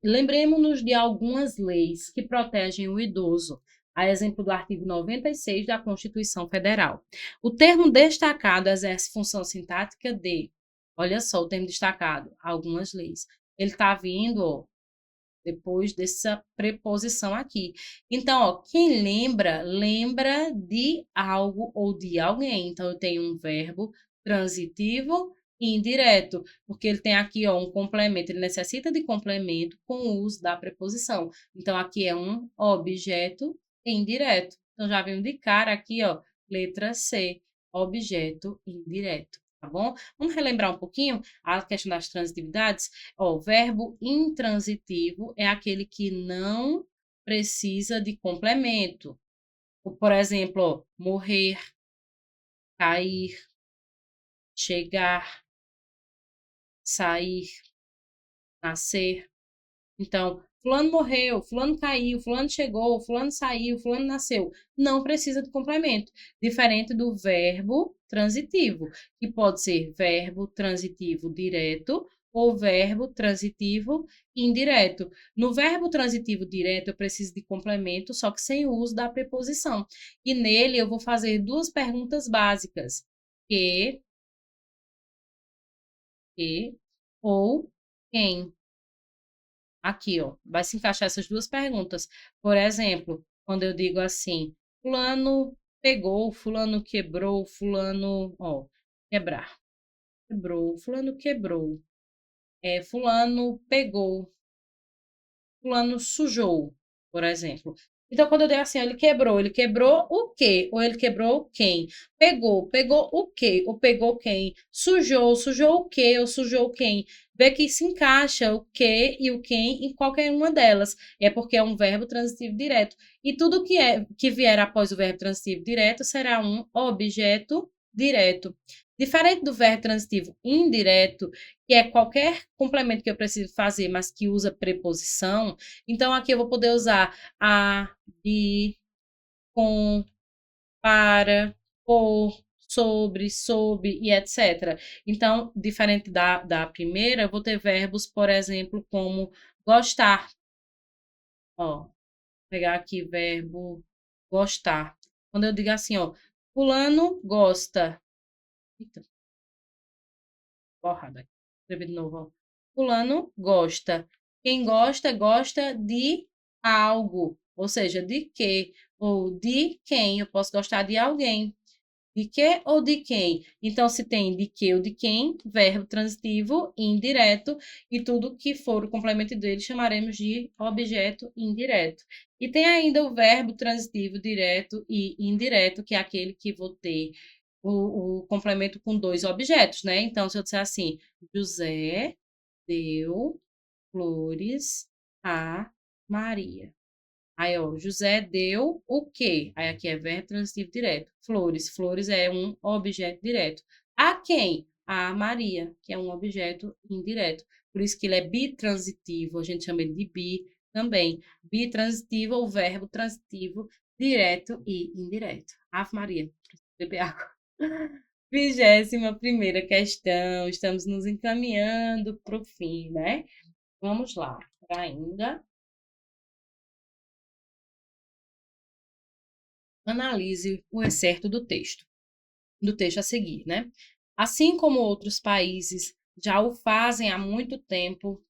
Lembremos-nos de algumas leis que protegem o idoso, a exemplo do artigo 96 da Constituição Federal. O termo destacado exerce função sintática de, olha só o termo destacado, algumas leis. Ele está vindo, ó, depois dessa preposição aqui. Então, ó, quem lembra, lembra de algo ou de alguém. Então, eu tenho um verbo transitivo e indireto, porque ele tem aqui, ó, um complemento, ele necessita de complemento com o uso da preposição. Então, aqui é um objeto indireto. Então, já vimos de cara aqui, ó, letra C, objeto indireto. Tá bom? Vamos relembrar um pouquinho a questão das transitividades? Ó, o verbo intransitivo é aquele que não precisa de complemento. Por exemplo, ó, morrer, cair, chegar, sair, nascer. Então, fulano morreu, fulano caiu, fulano chegou, fulano saiu, fulano nasceu. Não precisa de complemento. Diferente do verbo transitivo, que pode ser verbo transitivo direto ou verbo transitivo indireto. No verbo transitivo direto, eu preciso de complemento, só que sem o uso da preposição. E nele, eu vou fazer duas perguntas básicas. Que ou quem. Aqui, ó, vai se encaixar essas duas perguntas. Por exemplo, quando eu digo assim, fulano pegou, fulano quebrou, fulano, ó, quebrar. Quebrou, fulano quebrou. Fulano pegou, fulano sujou, por exemplo. Então, quando eu digo assim, ó, ele quebrou o quê? Ou ele quebrou quem? Pegou o quê? Ou pegou quem? Sujou o quê? Ou sujou quem? Vê que se encaixa o que e o quem em qualquer uma delas. É porque é um verbo transitivo direto. E tudo que vier após o verbo transitivo direto será um objeto direto. Diferente do verbo transitivo indireto, que é qualquer complemento que eu preciso fazer, mas que usa preposição, então aqui eu vou poder usar a, de, com, para, por, sobre, sob e etc. Então, diferente da primeira, eu vou ter verbos, por exemplo, como gostar. Ó, pegar aqui verbo gostar. Quando eu digo assim, ó, fulano gosta. Eita, borrada. Escrevi de novo, ó. Fulano gosta. Quem gosta, gosta de algo. Ou seja, de quê? Ou de quem? Eu posso gostar de alguém. De que ou de quem? Então, se tem de que ou de quem, verbo transitivo indireto, e tudo que for o complemento dele chamaremos de objeto indireto. E tem ainda o verbo transitivo direto e indireto, que é aquele que vou ter o complemento com dois objetos, né? Então, se eu disser assim, José deu flores a Maria. Aí, ó, José deu o quê? Aí aqui é verbo transitivo direto. Flores. Flores é um objeto direto. A quem? A Maria, que é um objeto indireto. Por isso que ele é bitransitivo. A gente chama ele de bi também. Bitransitivo ou verbo transitivo direto e indireto. Ave Maria. Beber água. 21ª questão. Estamos nos encaminhando para o fim, né? Vamos lá. Ainda. Analise o excerto do texto a seguir, né? Assim como outros países já o fazem há muito tempo,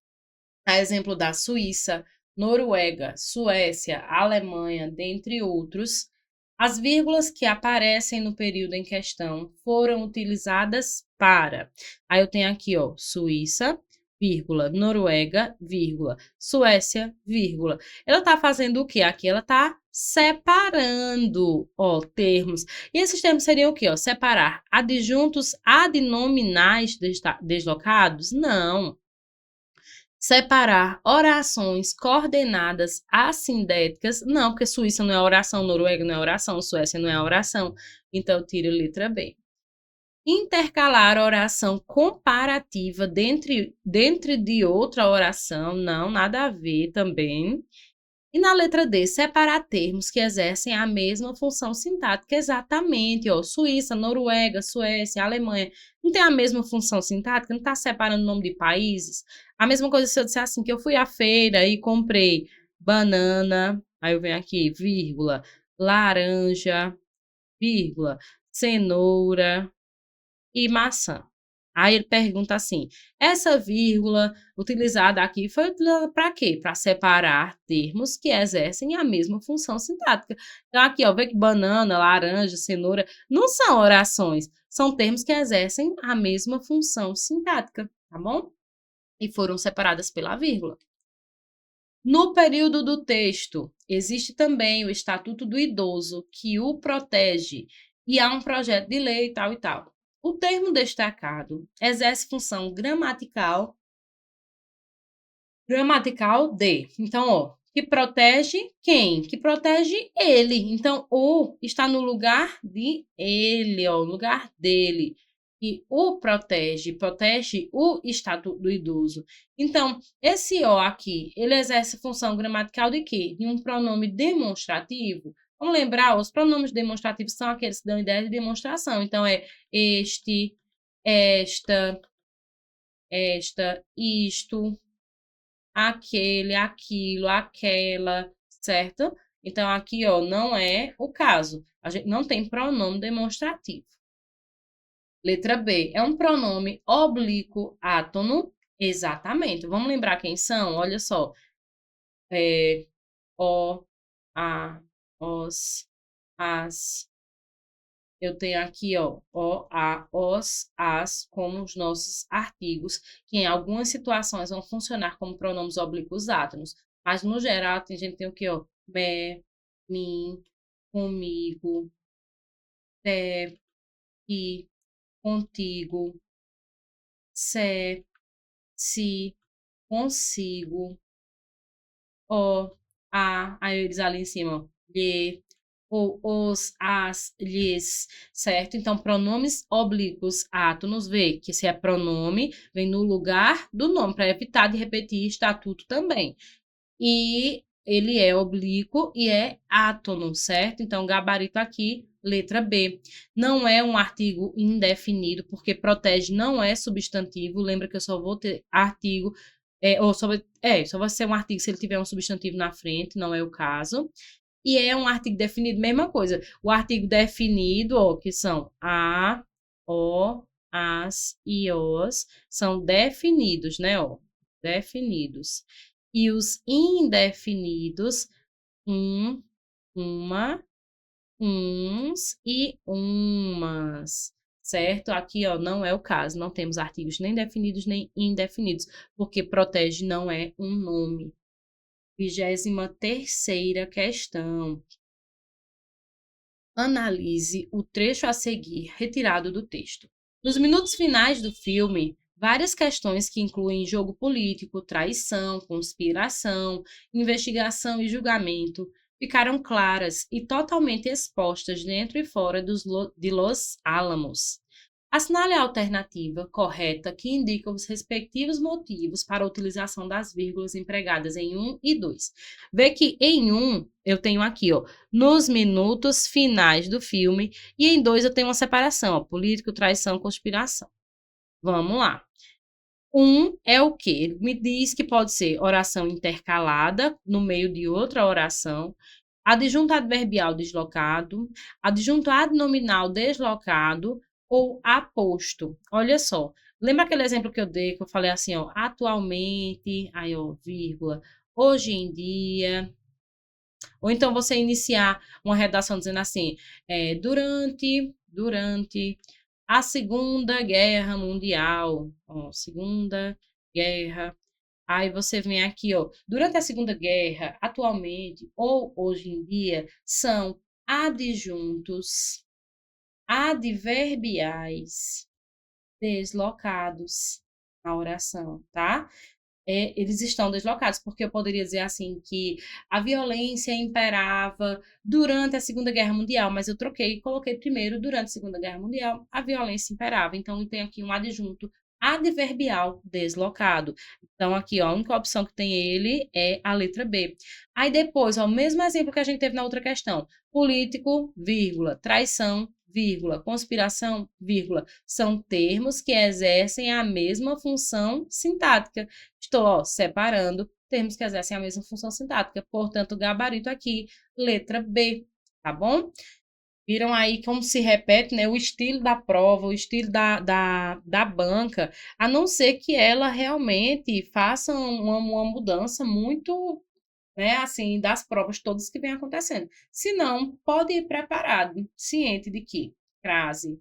a exemplo da Suíça, Noruega, Suécia, Alemanha, dentre outros, as vírgulas que aparecem no período em questão foram utilizadas para. Aí eu tenho aqui, ó, Suíça, vírgula, Noruega, vírgula, Suécia, vírgula. Ela está fazendo o quê? Aqui ela está separando, ó, termos. E esses termos seriam o quê? Ó, separar adjuntos adnominais deslocados? Não. Separar orações coordenadas assindéticas? Não, porque Suíça não é oração, Noruega não é oração, Suécia não é oração. Então, tiro letra B. Intercalar oração comparativa dentro de outra oração? Não, nada a ver também. E na letra D, separar termos que exercem a mesma função sintática. Exatamente, ó, Suíça, Noruega, Suécia, Alemanha, não tem a mesma função sintática? Não está separando o nome de países? A mesma coisa se eu disser assim, que eu fui à feira e comprei banana, aí eu venho aqui, vírgula, laranja, vírgula, cenoura e maçã. Aí ele pergunta assim: essa vírgula utilizada aqui foi utilizada para quê? Para separar termos que exercem a mesma função sintática. Então, aqui, ó, vê que banana, laranja, cenoura não são orações, são termos que exercem a mesma função sintática, tá bom? E foram separadas pela vírgula. No período do texto, existe também o Estatuto do Idoso, que o protege, e há um projeto de lei e tal e tal. O termo destacado exerce função gramatical de. Então, ó, que protege quem? Que protege ele. Então, o está no lugar de ele, ó, no lugar dele. E o protege o estatuto do idoso. Então, esse o aqui, ele exerce função gramatical de quê? De um pronome demonstrativo. Vamos lembrar, os pronomes demonstrativos são aqueles que dão ideia de demonstração. Então, é este, esta, isto, aquele, aquilo, aquela, certo? Então, aqui, ó, não é o caso. A gente não tem pronome demonstrativo. Letra B, é um pronome oblíquo átono? Exatamente. Vamos lembrar quem são? Olha só. O, a, os, as. Eu tenho aqui, ó, o, a, os, as, como os nossos artigos, que em algumas situações vão funcionar como pronomes oblíquos átonos. Mas, no geral, a gente tem o que, ó? Me, mim, comigo, te, que, contigo, se, se, consigo, o, a, aí eles ali em cima, ó, lhe, o, os, as, lhes, certo? Então, pronomes oblíquos átonos, vê que se é pronome, vem no lugar do nome, para evitar de repetir estatuto também. E ele é oblíquo e é átono, certo? Então, gabarito aqui, letra B. Não é um artigo indefinido, porque protege não é substantivo. Lembra que eu só vou ter artigo, só vai ser um artigo se ele tiver um substantivo na frente, não é o caso. E é um artigo definido, mesma coisa. O artigo definido, ó, que são a, o, as e os, são definidos, né, ó, definidos. E os indefinidos, um, uma, uns e umas, certo? Aqui, ó, não é o caso, não temos artigos nem definidos nem indefinidos, porque protege não é um nome. 23ª questão. Analise o trecho a seguir, retirado do texto. Nos minutos finais do filme, várias questões que incluem jogo político, traição, conspiração, investigação e julgamento ficaram claras e totalmente expostas dentro e fora de Los Alamos. Assinale a alternativa correta que indica os respectivos motivos para a utilização das vírgulas empregadas em 1 e 2. Vê que em 1 eu tenho aqui, ó, nos minutos finais do filme, e em 2 eu tenho uma separação, ó, político, traição, conspiração. Vamos lá. 1 é o quê? Ele me diz que pode ser oração intercalada no meio de outra oração, adjunto adverbial deslocado, adjunto adnominal deslocado ou aposto. Olha só, lembra aquele exemplo que eu dei, que eu falei assim, ó, atualmente, aí ó, vírgula, hoje em dia, ou então você iniciar uma redação dizendo assim, durante a Segunda Guerra Mundial, ó, Segunda Guerra. Aí você vem aqui, ó, durante a Segunda Guerra, atualmente ou hoje em dia, são adjuntos adverbiais deslocados na oração, tá? Eles estão deslocados, porque eu poderia dizer assim que a violência imperava durante a Segunda Guerra Mundial, mas eu troquei e coloquei primeiro durante a Segunda Guerra Mundial, a violência imperava. Então, tem aqui um adjunto adverbial deslocado. Então, aqui, ó, a única opção que tem ele é a letra B. Aí depois, ó, o mesmo exemplo que a gente teve na outra questão. Político, vírgula, traição, vírgula, conspiração, vírgula, são termos que exercem a mesma função sintática. Estou, ó, separando termos que exercem a mesma função sintática. Portanto, gabarito aqui, letra B, tá bom? Viram aí como se repete, né, o estilo da prova, o estilo da banca, a não ser que ela realmente faça uma mudança muito, né, assim, das provas todas que vem acontecendo. Se não, pode ir preparado, ciente de que crase,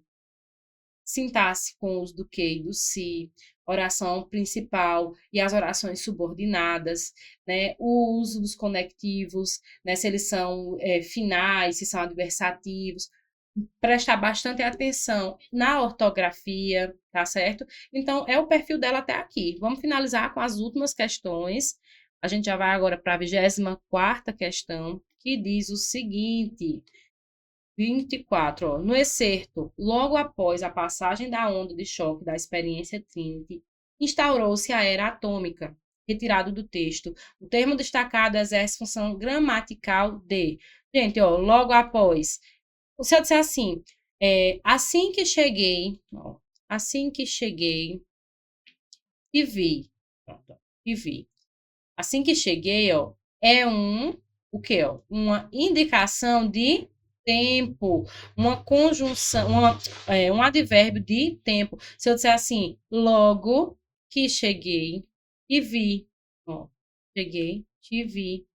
sintaxe com os do que e do se, oração principal e as orações subordinadas, né? O uso dos conectivos, né? Se eles são finais, se são adversativos, prestar bastante atenção na ortografia, tá certo? Então, é o perfil dela até aqui. Vamos finalizar com as últimas questões. A gente já vai agora para a 24ª questão, que diz o seguinte: 24, ó, no excerto, logo após a passagem da onda de choque da experiência Trinity, instaurou-se a era atômica, retirado do texto. O termo destacado exerce função gramatical de. Gente, ó, logo após. Se eu disser assim, assim que cheguei, ó, assim que cheguei, e vi. Pronto, e vi. Assim que cheguei, ó, é o quê, ó? Uma indicação de tempo, uma conjunção, um advérbio de tempo. Se eu disser assim, logo que cheguei e vi, ó, cheguei, te vi.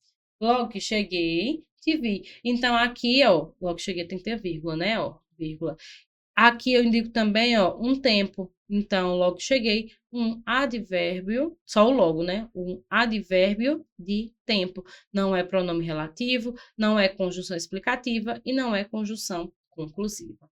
Logo que cheguei, te vi. Então, aqui, ó, logo que cheguei tem que ter vírgula, né, ó, vírgula. Aqui eu indico também, ó, um tempo. Então, logo cheguei, um advérbio, só o logo, né? Um advérbio de tempo. Não é pronome relativo, não é conjunção explicativa e não é conjunção conclusiva.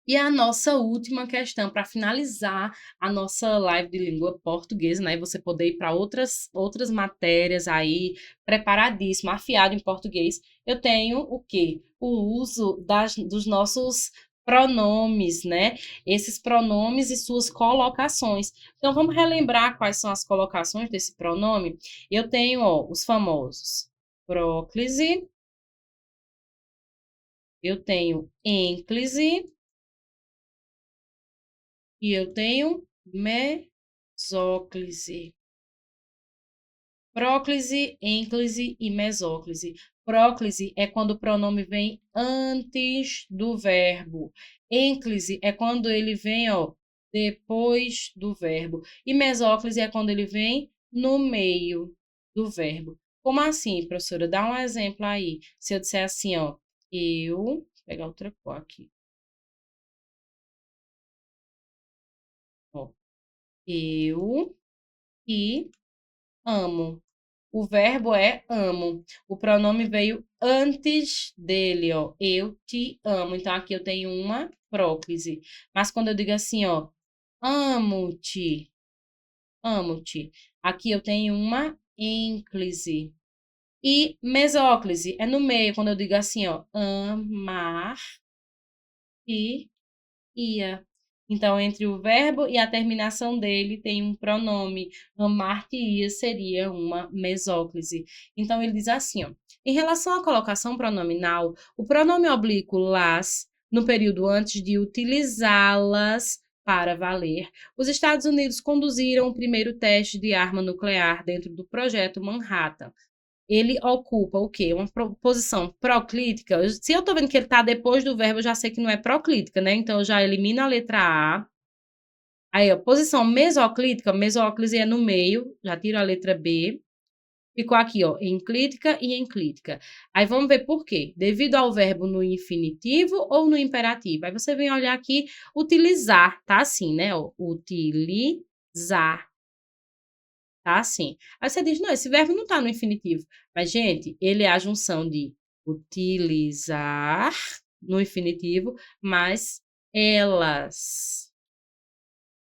E a nossa última questão, para finalizar a nossa live de língua portuguesa, né? E você poder ir para outras matérias aí, preparadíssimo, afiado em português. Eu tenho o quê? O uso dos nossos pronomes, né? Esses pronomes e suas colocações. Então, vamos relembrar quais são as colocações desse pronome? Eu tenho, ó, os famosos próclise, eu tenho ênclise, e eu tenho mesóclise. Próclise, ênclise e mesóclise. Próclise é quando o pronome vem antes do verbo. Ênclise é quando ele vem, ó, depois do verbo. E mesóclise é quando ele vem no meio do verbo. Como assim, professora? Dá um exemplo aí. Se eu disser assim, ó, vou pegar outra cor aqui. Ó, eu e amo. O verbo é amo. O pronome veio antes dele, ó. Eu te amo. Então, aqui eu tenho uma próclise. Mas quando eu digo assim, ó, amo-te, amo-te. Aqui eu tenho uma ênclise. E mesóclise é no meio, quando eu digo assim, ó, amar-te ia. Então, entre o verbo e a terminação dele tem um pronome. Amar-te-ia seria uma mesóclise. Então, ele diz assim, ó, em relação à colocação pronominal, o pronome oblíquo las, no período antes de utilizá-las para valer, os Estados Unidos conduziram o primeiro teste de arma nuclear dentro do projeto Manhattan. Ele ocupa o quê? Uma posição proclítica. Se eu tô vendo que ele tá depois do verbo, eu já sei que não é proclítica, né? Então, eu já elimino a letra A. Aí, ó, posição mesoclítica, mesóclise é no meio, já tiro a letra B. Ficou aqui, ó, enclítica e enclítica. Aí, vamos ver por quê. Devido ao verbo no infinitivo ou no imperativo. Aí, você vem olhar aqui, utilizar, tá assim, né? Ó, utilizar. Tá assim. Aí você diz, não, esse verbo não tá no infinitivo. Mas, gente, ele é a junção de utilizar no infinitivo, mais elas.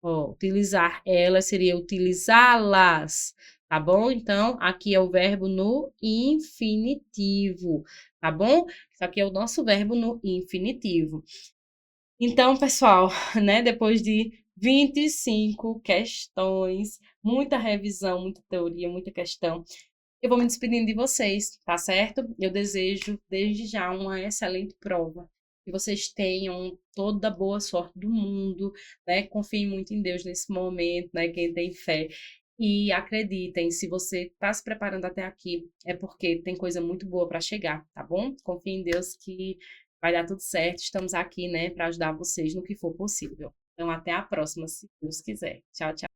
Ó, utilizar elas seria utilizá-las, tá bom? Então, aqui é o verbo no infinitivo, tá bom? Isso aqui é o nosso verbo no infinitivo. Então, pessoal, né, depois de 25 questões, muita revisão, muita teoria, muita questão, eu vou me despedindo de vocês, tá certo? Eu desejo, desde já, uma excelente prova. Que vocês tenham toda a boa sorte do mundo, né? Confiem muito em Deus nesse momento, né? Quem tem fé. E acreditem, se você está se preparando até aqui, é porque tem coisa muito boa para chegar, tá bom? Confie em Deus que vai dar tudo certo. Estamos aqui, né, para ajudar vocês no que for possível. Então, até a próxima, se Deus quiser. Tchau, tchau.